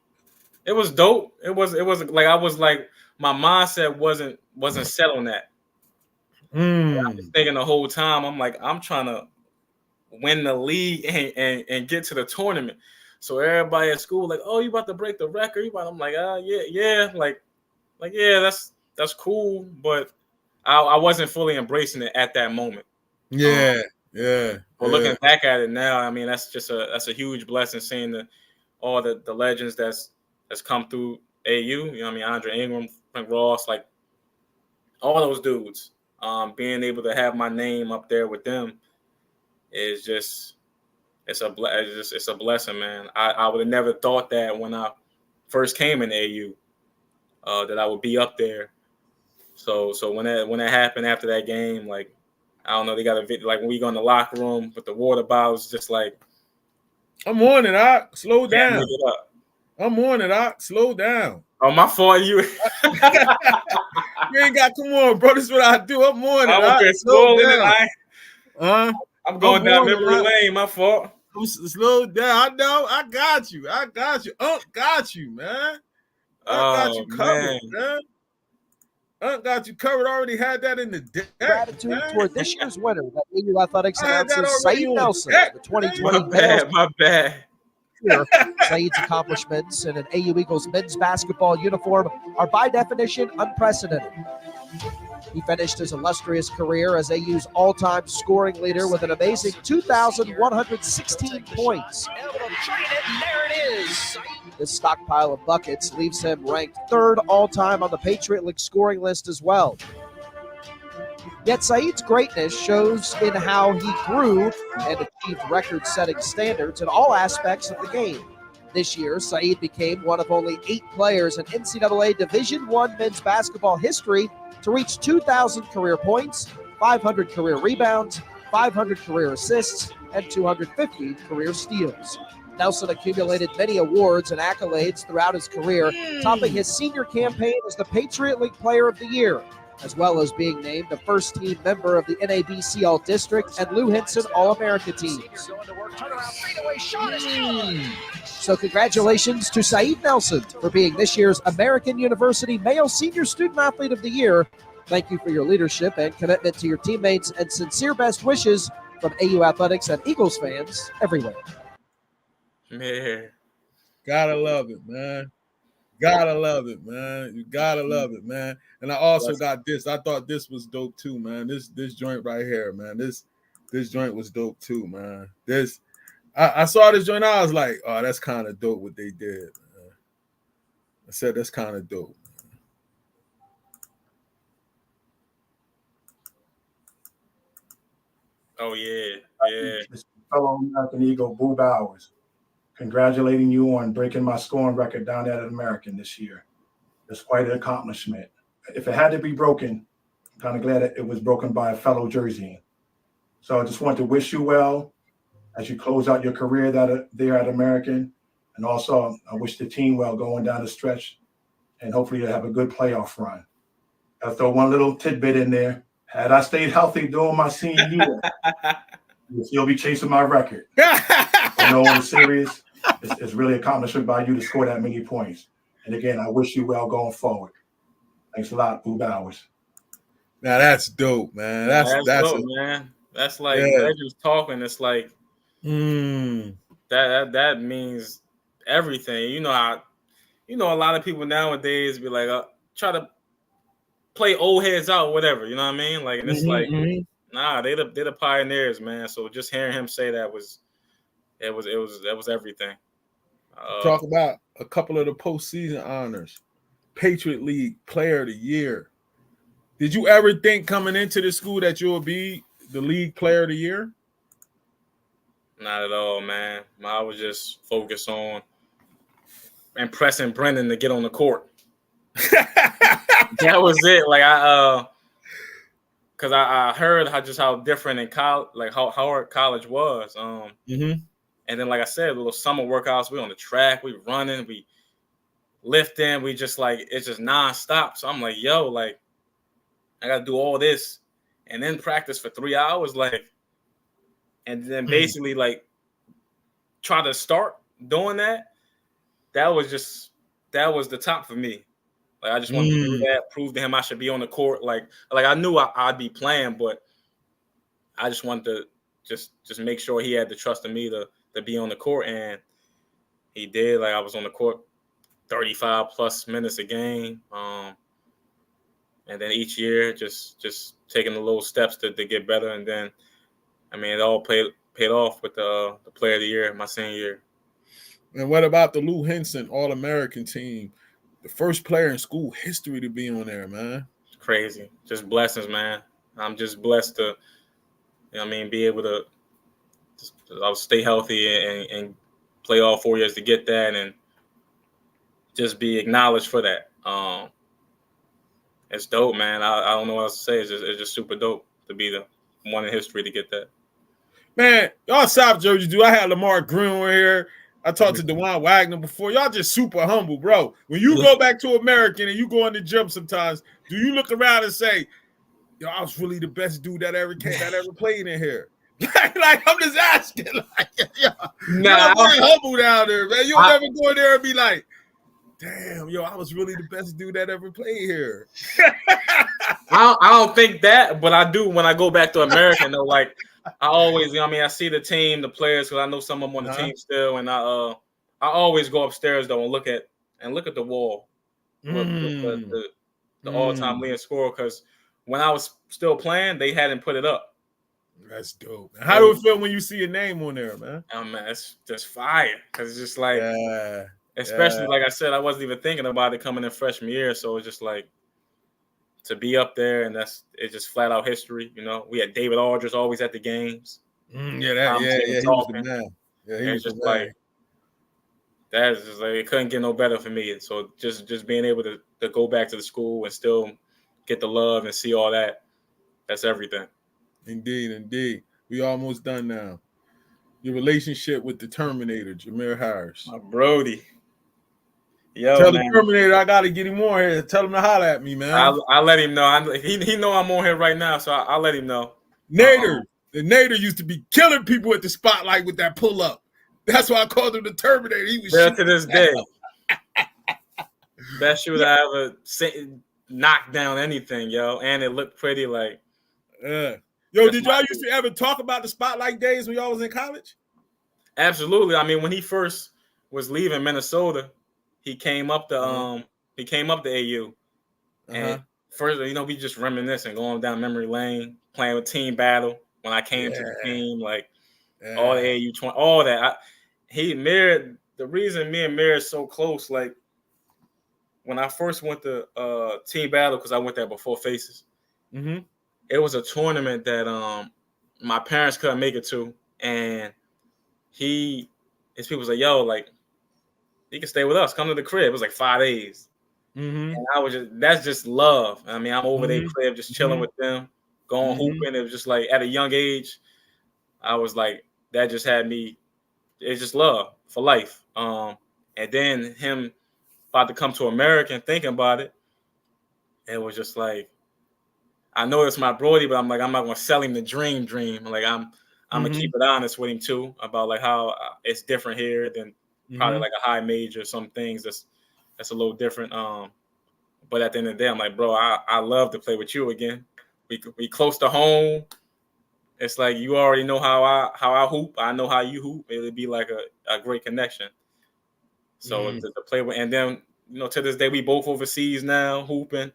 dope. It was like, I was like, my mindset wasn't set on that. I was thinking the whole time, I'm like, I'm trying to win the league and get to the tournament. So everybody at school like, oh, you about to break the record? I'm like, yeah, like yeah, that's cool, but I wasn't fully embracing it at that moment. Yeah. But looking back at it now, I mean, that's a huge blessing, seeing all the legends that's come through AU. You know what I mean? Andre Ingram, Frank Ross, like all those dudes. Being able to have my name up there with them is just it's a blessing, man. I would have never thought that when I first came in AU, that I would be up there. So when that happened after that game, like, I don't know, they got a video, like, when we go in the locker room with the water bottles, just like, I'm on it, Ock. Slow down. I'm on it, Ock. Slow down. Oh, my fault. You ain't got, come on, bro. This is what I do. I'm on it. I'm going down memory lane. My fault. Slow down. I know. I got you. Got you, man. Got you covered, man. Got you covered. Already had that in the deck. Gratitude toward this year's winner, that AU Athletics announcer Saeed Nelson, the 2020 My bad. Saeed's accomplishments in an AU Eagles men's basketball uniform are by definition unprecedented. He finished his illustrious career as AU's all-time scoring leader with an amazing 2,116 points. There it is. This stockpile of buckets leaves him ranked third all-time on the Patriot League scoring list as well. Yet Saeed's greatness shows in how he grew and achieved record-setting standards in all aspects of the game. This year, Saeed became one of only 8 players in NCAA Division I men's basketball history to reach 2,000 career points, 500 career rebounds, 500 career assists, and 250 career steals. Nelson accumulated many awards and accolades throughout his career, topping his senior campaign as the Patriot League Player of the Year, as well as being named the first-team member of the NABC All-District and Lou Henson All-America teams. So congratulations to Saeed Nelson for being this year's American University Male Senior Student Athlete of the Year. Thank you for your leadership and commitment to your teammates, and sincere best wishes from AU Athletics and Eagles fans everywhere. Man, gotta love it, man. Gotta love it, man. You gotta love it, man. And I also got this. I thought this was dope too, man. This joint right here, man. This joint was dope too, man. I saw this joint. I was like, oh, that's kind of dope what they did, man. I said that's kind of dope. Oh yeah. Fellow American Eagle Boo Bowers, congratulating you on breaking my scoring record down at American this year. It's quite an accomplishment. If it had to be broken, I'm kind of glad that it was broken by a fellow Jerseyan. So I just want to wish you well as you close out your career there at American. And also, I wish the team well going down the stretch. And hopefully you'll have a good playoff run. I'll throw one little tidbit in there. Had I stayed healthy during my senior year, you'll still be chasing my record. I know in the series, it's really accomplishment by you to score that many points. And again, I wish you well going forward. Thanks a lot, Boo Bowers. Now that's dope, man. That's dope, man. That's like legends talking. It's like that means everything. You know how a lot of people nowadays be like try to play old heads out, whatever. You know what I mean? Like, and it's like, nah, they're the pioneers, man. So just hearing him say that was everything. Talk about a couple of the postseason honors. Patriot League Player of the Year. Did you ever think coming into the school that you'll be the league Player of the Year? Not at all, man. I was just focused on impressing Brendan to get on the court. That was it. Like because I heard how different in college, like how hard college was. And then, like I said, little summer workouts. We on the track, we running, we lifting, we just like it's just nonstop. So I'm like, yo, like I got to do all this and then practice for 3 hours, like, and then basically like try to start doing that. That was the top for me. Like I just wanted to do that, prove to him I should be on the court. Like I knew I'd be playing, but I just wanted to just make sure he had the trust in me to be on the court, and he did. Like I was on the court 35 plus minutes a game, and then each year just taking the little steps to get better, and then I mean it all paid off with the Player of the Year my senior year. And what about the Lou Henson All-American team? The first player in school history to be on there, man. Crazy. Just blessings, man. I'm just blessed to, be able to I'll stay healthy and play all 4 years to get that and just be acknowledged for that. It's dope, man. I don't know what else to say. It's just super dope to be the one in history to get that. Man, y'all South Jersey do. I had Lamar Greenwood here. I talked to DeJuan Wagner before. Y'all just super humble, bro. When you go back to American and you go in the gym sometimes, do you look around and say, yo, I was really the best dude that ever played in here? like I'm just asking. Like, you're humble down there, man. You'll never go in there and be like, damn, yo, I was really the best dude that ever played here. I don't think that, but I do when I go back to American, though. Like, I always, I see the team, the players, because I know some of them on the team still, and I always go upstairs though and look at the wall, with the all-time leading scorer. Because when I was still playing, they hadn't put it up. That's dope. How do it feel when you see your name on there, man? Oh man, it's just fire. Because it's just like, especially like I said, I wasn't even thinking about it coming in freshman year, so it's just like to be up there, and it's just flat out history. We had David Aldridge always at the games. He was the man. Yeah, he was just the man. like that's just like it couldn't get no better for me. So just being able to go back to the school and still get the love and see all that, that's everything. Indeed. We almost done now. Your relationship with the Terminator, Jameer Harris. My Brody. Yo, tell man. the Terminator I got to get him on here. Tell him to holler at me, man. I'll let him know. He know I'm on here right now, so I'll let him know. Nader. The Nader used to be killing people at the spotlight with that pull-up. That's why I called him the Terminator. He was to this day. Best shooter I ever knocked down anything, yo. And it looked pretty like. Yo, did y'all used to ever talk about the spotlight days when y'all was in college? Absolutely. I mean, when he first was leaving Minnesota, he came up to AU. And first, we just reminiscing, going down memory lane, playing with team battle. When I came to the team, like all the AU 20, all that. The reason me and Mir is so close, like when I first went to team battle, because I went there before Faces. It was a tournament that my parents couldn't make it to, and his people was like, "Yo, like, you can stay with us. Come to the crib." It was like 5 days, and that's just love. I mean, I'm over their crib, just chilling with them, going hooping. It was just like at a young age, I was like, that just had me. It's just love for life. And then him about to come to America and thinking about it, it was just like, I know it's my Brody, but I'm like, I'm not gonna sell him the dream. Like I'm gonna keep it honest with him too about like how it's different here than probably like a high major. Some things that's a little different. But at the end of the day, I'm like, bro, I love to play with you again. We close to home. It's like you already know how I hoop. I know how you hoop. It'll be like a great connection. So to play with, and then to this day we both overseas now hooping.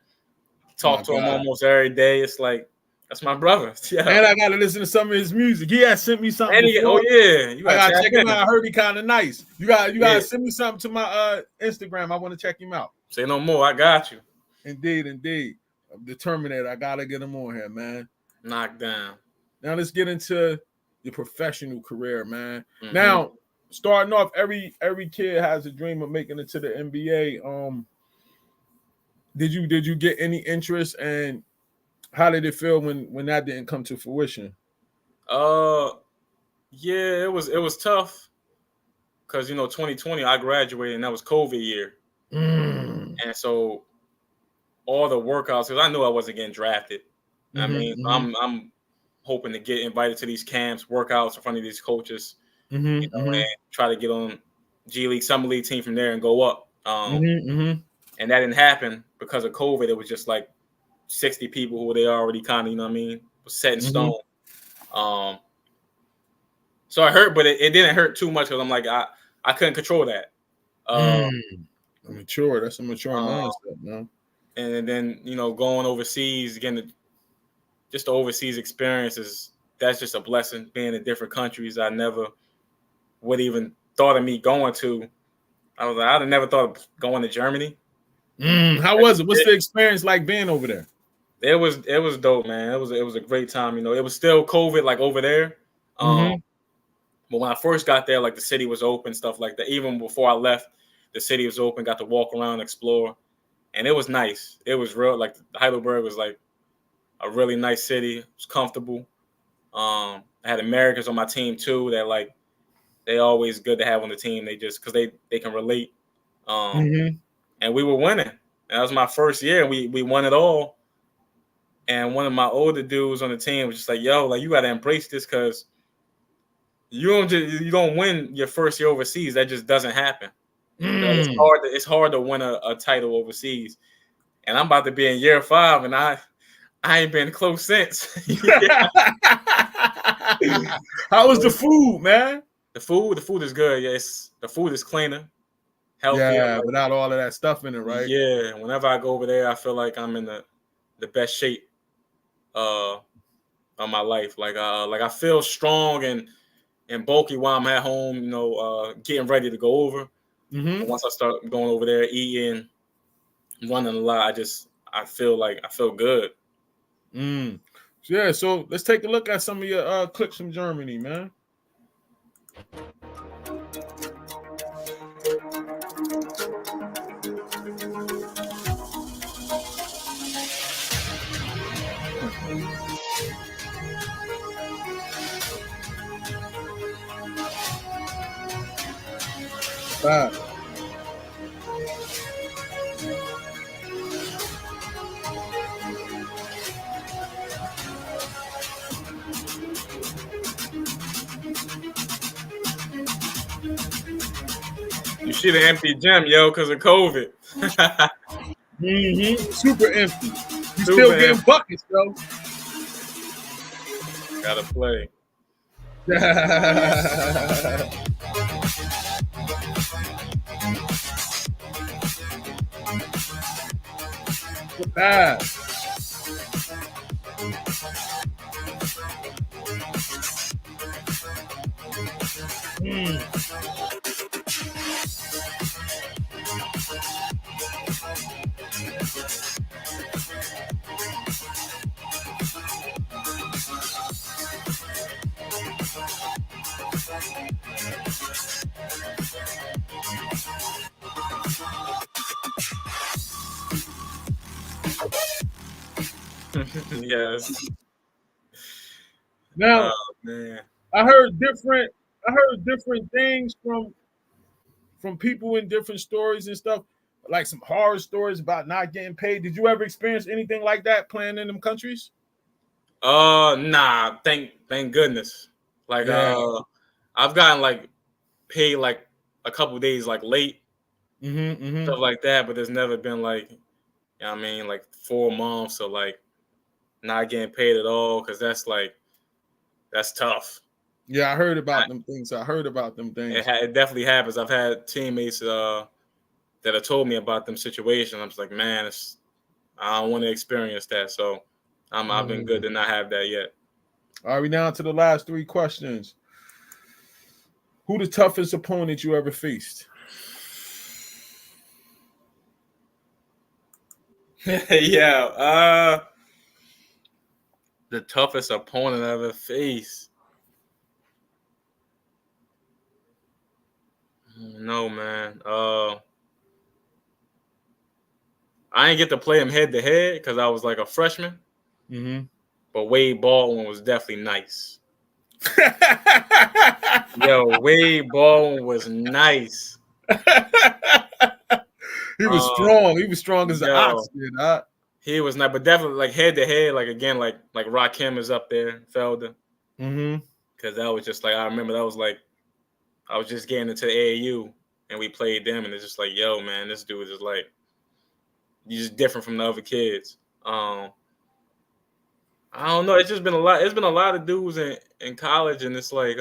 Talk to him almost every day. It's like that's my brother. Yeah. And I gotta listen to some of his music. He had sent me something. Oh yeah, I gotta check him out. I heard he kind of nice. You gotta send me something to my Instagram. I want to check him out. Say no more. I got you. Indeed. I'm determined that I gotta get him on here, man. Knock down. Now let's get into your professional career, man. Now, starting off, every kid has a dream of making it to the NBA. Did you get any interest, and how did it feel when that didn't come to fruition? Yeah, it was tough because 2020 I graduated and that was COVID year, and so all the workouts, because I knew I wasn't getting drafted. I mean, I'm hoping to get invited to these camps, workouts in front of these coaches, and try to get on G League, Summer League team from there and go up. And that didn't happen because of COVID. It was just like 60 people who they already kind of, was set in stone. So it hurt, but it didn't hurt too much because I'm like, I couldn't control that. Mature. That's a mature mindset, man. And then, going overseas, again, just the overseas experiences, that's just a blessing, being in different countries. I never would even thought of me going to. I was like, I'd have never thought of going to Germany. How was it? What's the experience like being over there? It was dope, man. It was a great time. It was still COVID like over there. But when I first got there, like the city was open, stuff like that. Even before I left, the city was open. Got to walk around, explore, and it was nice. It was real. Like Heidelberg was like a really nice city. It was comfortable. I had Americans on my team too. That like they always good to have on the team. They just because they can relate. And we were winning. That was my first year. We won it all. And one of my older dudes on the team was just like, "Yo, like you got to embrace this because you don't win your first year overseas. That just doesn't happen. It's hard to win a title overseas. And I'm about to be in year 5, and I ain't been close since." How was the food, man? The food is good. Yes, the food is cleaner. Healthier, yeah, without all of that stuff in it, right? Yeah, whenever I go over there, I feel like I'm in the best shape of my life. Like I feel strong and bulky while I'm at home, getting ready to go over. Once I start going over there, eating, running a lot, I feel good. Yeah, so let's take a look at some of your clips from Germany, man. You see the empty gym, yo, because of COVID. Super empty. You still getting buckets, bro. Gotta play. Yes. Now, man. I heard different things from people in different stories and stuff, like some horror stories about not getting paid. Did you ever experience anything like that playing in them countries? Nah. Thank goodness. Like, Yeah. I've gotten like paid like a couple days like late, stuff like that, but there's never been like, you know what I mean, like 4 months or like not getting paid at all, because that's tough. Yeah, I heard about them things. It definitely happens. I've had teammates that have told me about them situations. I'm just like, man, I don't want to experience that. So I've been good to not have that yet. All right, we down to the last 3 questions. Who the toughest opponent you ever faced? Yeah. The toughest opponent I ever faced. No, man. I didn't get to play him head to head because I was like a freshman. But Wade Baldwin was definitely nice. Yo, Wade Baldwin was nice. He was strong. He was strong as an ox, man. He was not, but definitely like head to head, like again, like Rakim is up there, Felder. Because that was just like, I remember that was like, I was just getting into AAU and we played them, and it's just like, yo, man, this dude is just like, he's just different from the other kids. I don't know. It's just been a lot. It's been a lot of dudes in college, and it's like,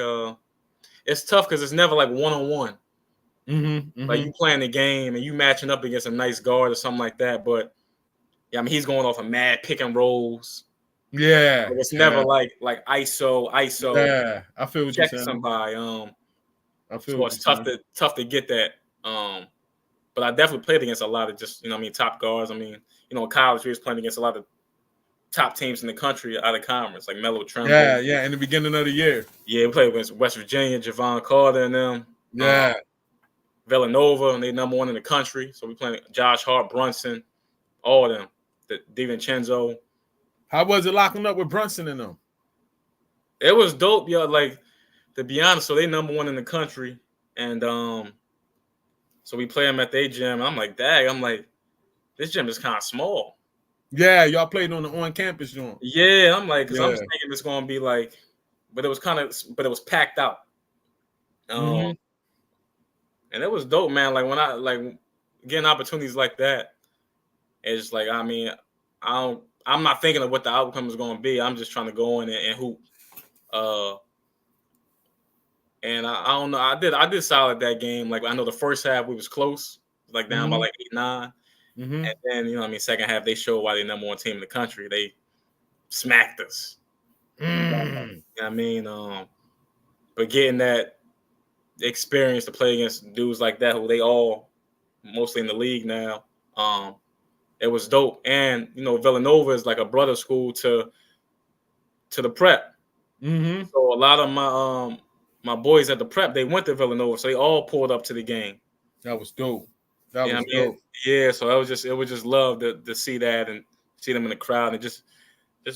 it's tough because it's never like one-on-one. Like you playing the game and you matching up against a nice guard or something like that, but yeah, I mean he's going off of mad pick and rolls. Yeah, like it's never like ISO. Yeah, I feel what you're saying. Somebody. I feel so it's tough to get that. But I definitely played against a lot of just top guards. I mean, in college we was playing against a lot of top teams in the country out of conference, like Melo Trimble. Yeah, in the beginning of the year. Yeah, we played against West Virginia, Javon Carter and them. Yeah. Villanova, and they number 1 in the country. So we playing Josh Hart, Brunson, all of them. DiVincenzo. How was it locking up with Brunson and them? It was dope, yo. Like, to be honest, so they number 1 in the country. And so we play them at their gym. I'm like, dang, this gym is kind of small. Yeah, y'all played on the on-campus joint. Yeah, I'm like, because I'm thinking it's going to be like, but it was packed out. And it was dope, man. Like, when I getting opportunities like that, it's just like, I mean, I'm not thinking of what the outcome is going to be. I'm just trying to go in and hoop. And I don't know. I did solid that game. Like, I know the first half we was close, like down by like 8-9. And then, second half they showed why they're number 1 team in the country. They smacked us. You know what I mean? But getting that experience to play against dudes like that, who they all mostly in the league now, it was dope. And Villanova is like a brother school to the prep. So a lot of my boys at the prep, they went to Villanova, so they all pulled up to the game. That was dope. Dope. Yeah, so it was just love to see that and see them in the crowd and just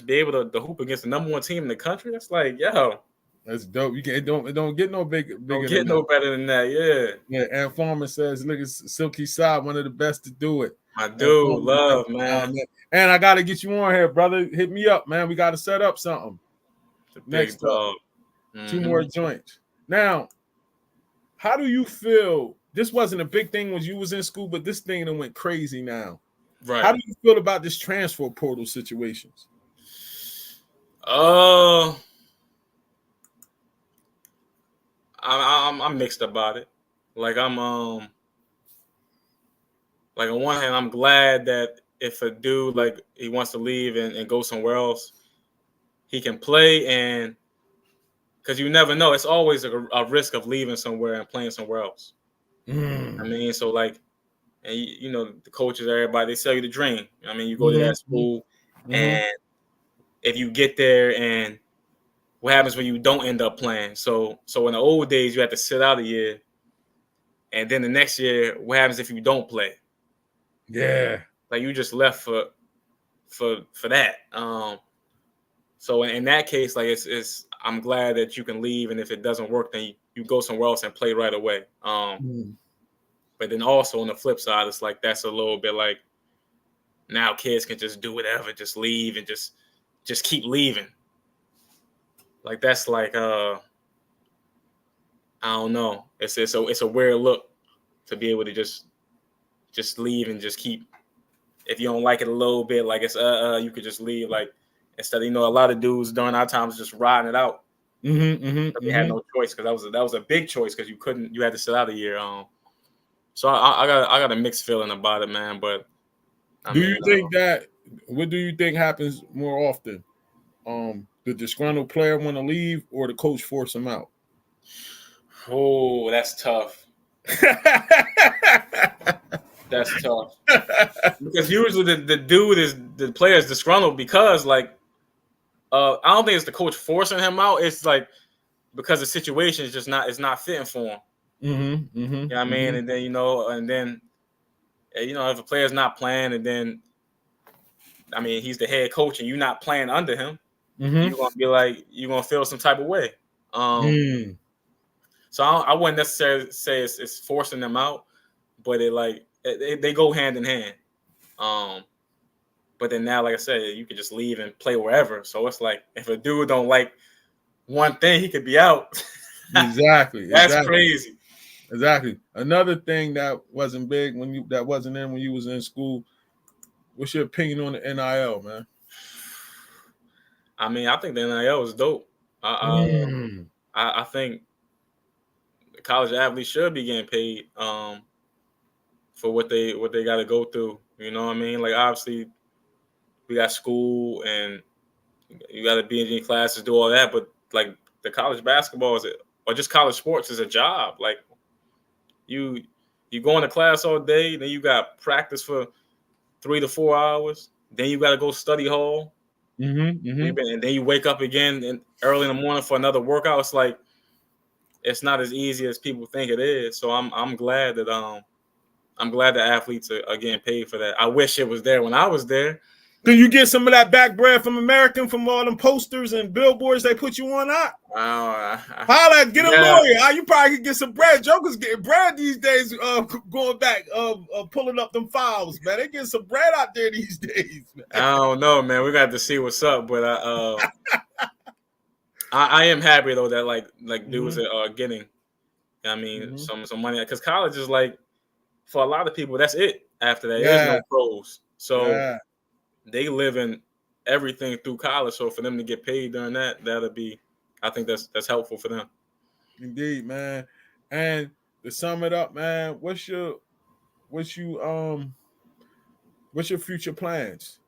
be able to hoop against the number 1 team in the country. That's like, yo. That's dope. It don't get no bigger. Don't get no better than that. Yeah. Yeah. And Farmer says, look at Silky Side, one of the best to do it. My dude, love, man. And I got to get you on here, brother. Hit me up, man. We got to set up something. Next up, 2 more joints. Now, how do you feel? This wasn't a big thing when you was in school, but this thing that went crazy now. Right. How do you feel about this transfer portal situations? I'm mixed about it. Like, I'm like, on one hand, I'm glad that if a dude like he wants to leave and go somewhere else, he can play, and because you never know, it's always a risk of leaving somewhere and playing somewhere else. I mean, so like, and the coaches, everybody, they sell you the dream. I mean, you go to that school, and if you get there, and what happens when you don't end up playing? So in the old days, you had to sit out a year, and then the next year, what happens if you don't play? Yeah, like you just left for that. So in that case, like it's I'm glad that you can leave, and if it doesn't work, then you go somewhere else and play right away. But then also on the flip side, it's like that's a little bit like now kids can just do whatever, just leave and just keep leaving. Like that's like I don't know. It's a weird look to be able to just leave and just keep. If you don't like it a little bit, like it's you could just leave. Like instead of, a lot of dudes during our times just riding it out. They had no choice because that was a big choice because you had to sit out a year. So I got a mixed feeling about it, man. But what do you think happens more often? The disgruntled player want to leave or the coach force him out? Oh, that's tough. That's tough. Because usually the player is disgruntled because like I don't think it's the coach forcing him out. It's like because the situation is just not fitting for him. You know what I mean? And then if a player's not playing, and then I mean he's the head coach and you're not playing under him, you're gonna be like you're gonna feel some type of way. So I wouldn't necessarily say it's forcing them out, but they go hand in hand. But then now, like I said, you could just leave and play wherever. So it's like if a dude don't like one thing, he could be out. Exactly. That's crazy. Exactly. Another thing that wasn't big when you was in school. What's your opinion on the NIL, man? I mean, I think the NIL is dope. I think the college athletes should be getting paid for what they got to go through. You know what I mean? Like obviously, we got school and you got to be in your classes, do all that. But like the college basketball or just college sports is a job. Like you go into class all day, then you got practice for 3 to 4 hours. Then you got to go study hall. And then you wake up again early in the morning for another workout. It's like it's not as easy as people think it is. So I'm glad that athletes are getting paid for that. I wish it was there when I was there. Can you get some of that back bread from American, from all them posters and billboards they put you on? Holla, get a lawyer. You probably could get some bread. Jokers getting bread these days. Going back, pulling up them files, man. They getting some bread out there these days. Man. I don't know, man. We got to see what's up, but I am happy though that like dudes are getting. I mean, some money because college is like for a lot of people that's it. After that, there's no pros, so. They live in everything through college, so for them to get paid during that'll be, I think that's helpful for them. Indeed, man. And to sum it up, man, what's your future plans?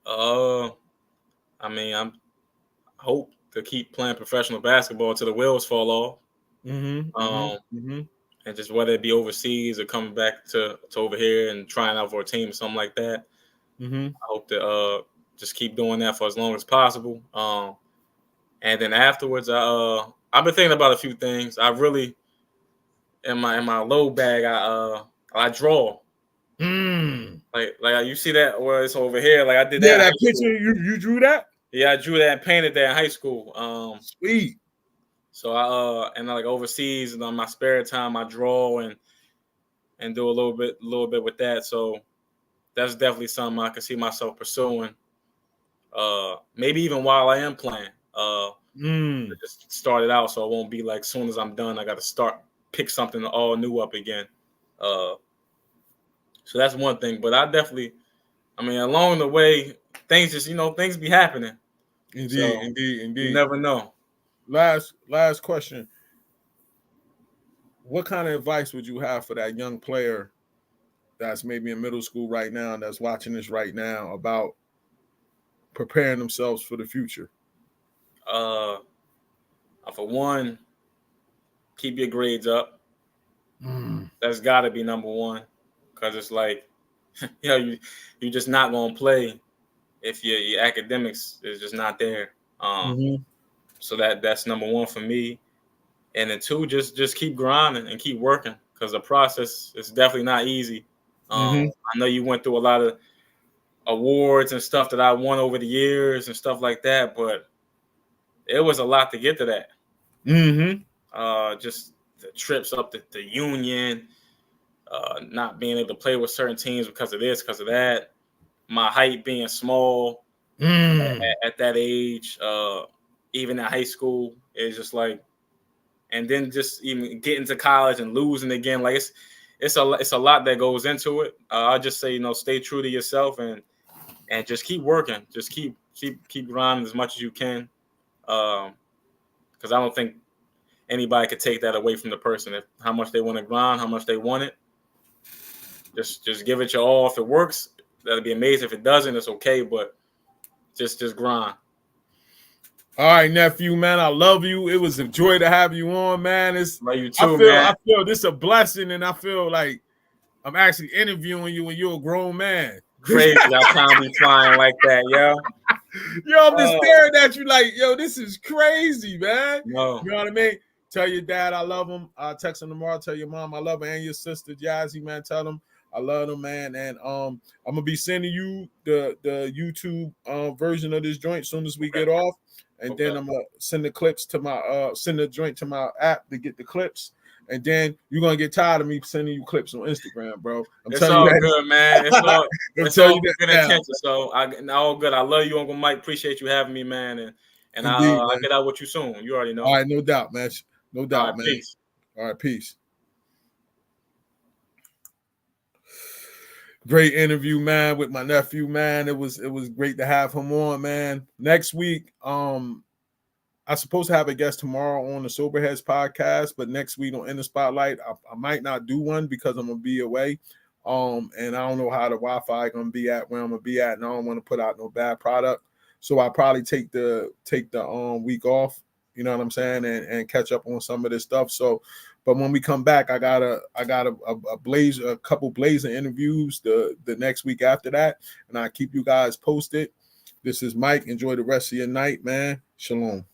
I mean, I hope to keep playing professional basketball till the wheels fall off. And just whether it be overseas or coming back to over here and trying out for a team or something like that. I hope to just keep doing that for as long as possible. And then afterwards, I've been thinking about a few things. I really, in my low bag, I draw. Like you see that where it's over here. Like I did that. Yeah, that picture you drew that. Yeah, I drew that and painted that in high school. Sweet. So I like overseas and on my spare time I draw and do a little bit with that. So. That's definitely something I can see myself pursuing. Maybe even while I am playing. Just start it out so it won't be like soon as I'm done, I got to pick something all new up again. So that's one thing. But along the way, things just, things be happening. Indeed. You never know. Last question. What kind of advice would you have for that young player that's maybe in middle school right now, that's watching this right now about preparing themselves for the future? For one, keep your grades up. That's got to be number one, because it's like, you're just not going to play if your academics is just not there. So that's number one for me. And then two, just keep grinding and keep working, because the process is definitely not easy. I know you went through a lot of awards and stuff that I won over the years and stuff like that, but it was a lot to get to that. Just the trips up to the Union, not being able to play with certain teams because of this, because of that. My height being small at that age, even in high school, it's just like, and then just even getting to college and losing again, like it's a lot that goes into it. I'll just say, stay true to yourself and just keep working, just keep grinding as much as you can, because I don't think anybody could take that away from the person. If how much they want to grind, how much they want it, just give it your all. If it works, that'd be amazing. If it doesn't, it's okay, but just grind. All right, nephew, man, I love you. It was a joy to have you on, man. Love you too, man. I feel this is a blessing, and I feel like I'm actually interviewing you when you're a grown man. Crazy how time be flying like that, yo. Yo, I'm just staring at you like, yo, this is crazy, man. No. You know what I mean? Tell your dad I love him. Text him tomorrow. Tell your mom I love her, and your sister Jazzy, man. Tell them I love them, man. And I'm gonna be sending you the YouTube version of this joint as soon as we get off. And then I'm gonna send the clips to my send the joint to my app to get the clips. And then you're gonna get tired of me sending you clips on Instagram, bro. It's all good, man. It's all good intention. So all good. I love you, Uncle Mike. Appreciate you having me, man. And I'll get out with you soon. You already know. All right, no doubt, man. No doubt, right, man. Peace. All right, peace. Great interview, man, with my nephew, man. It was great to have him on, man. Next week, I'm supposed to have a guest tomorrow on the Soberheads podcast, but next week on In the Spotlight, I might not do one because I'm gonna be away. And I don't know how the Wi-Fi gonna be at where I'm gonna be at, and I don't want to put out no bad product. So I'll probably take the week off, you know what I'm saying, and catch up on some of this stuff. So, but when we come back, I got a couple blazing interviews the next week after that, and I'll keep you guys posted. This is Mike. Enjoy the rest of your night, man. Shalom.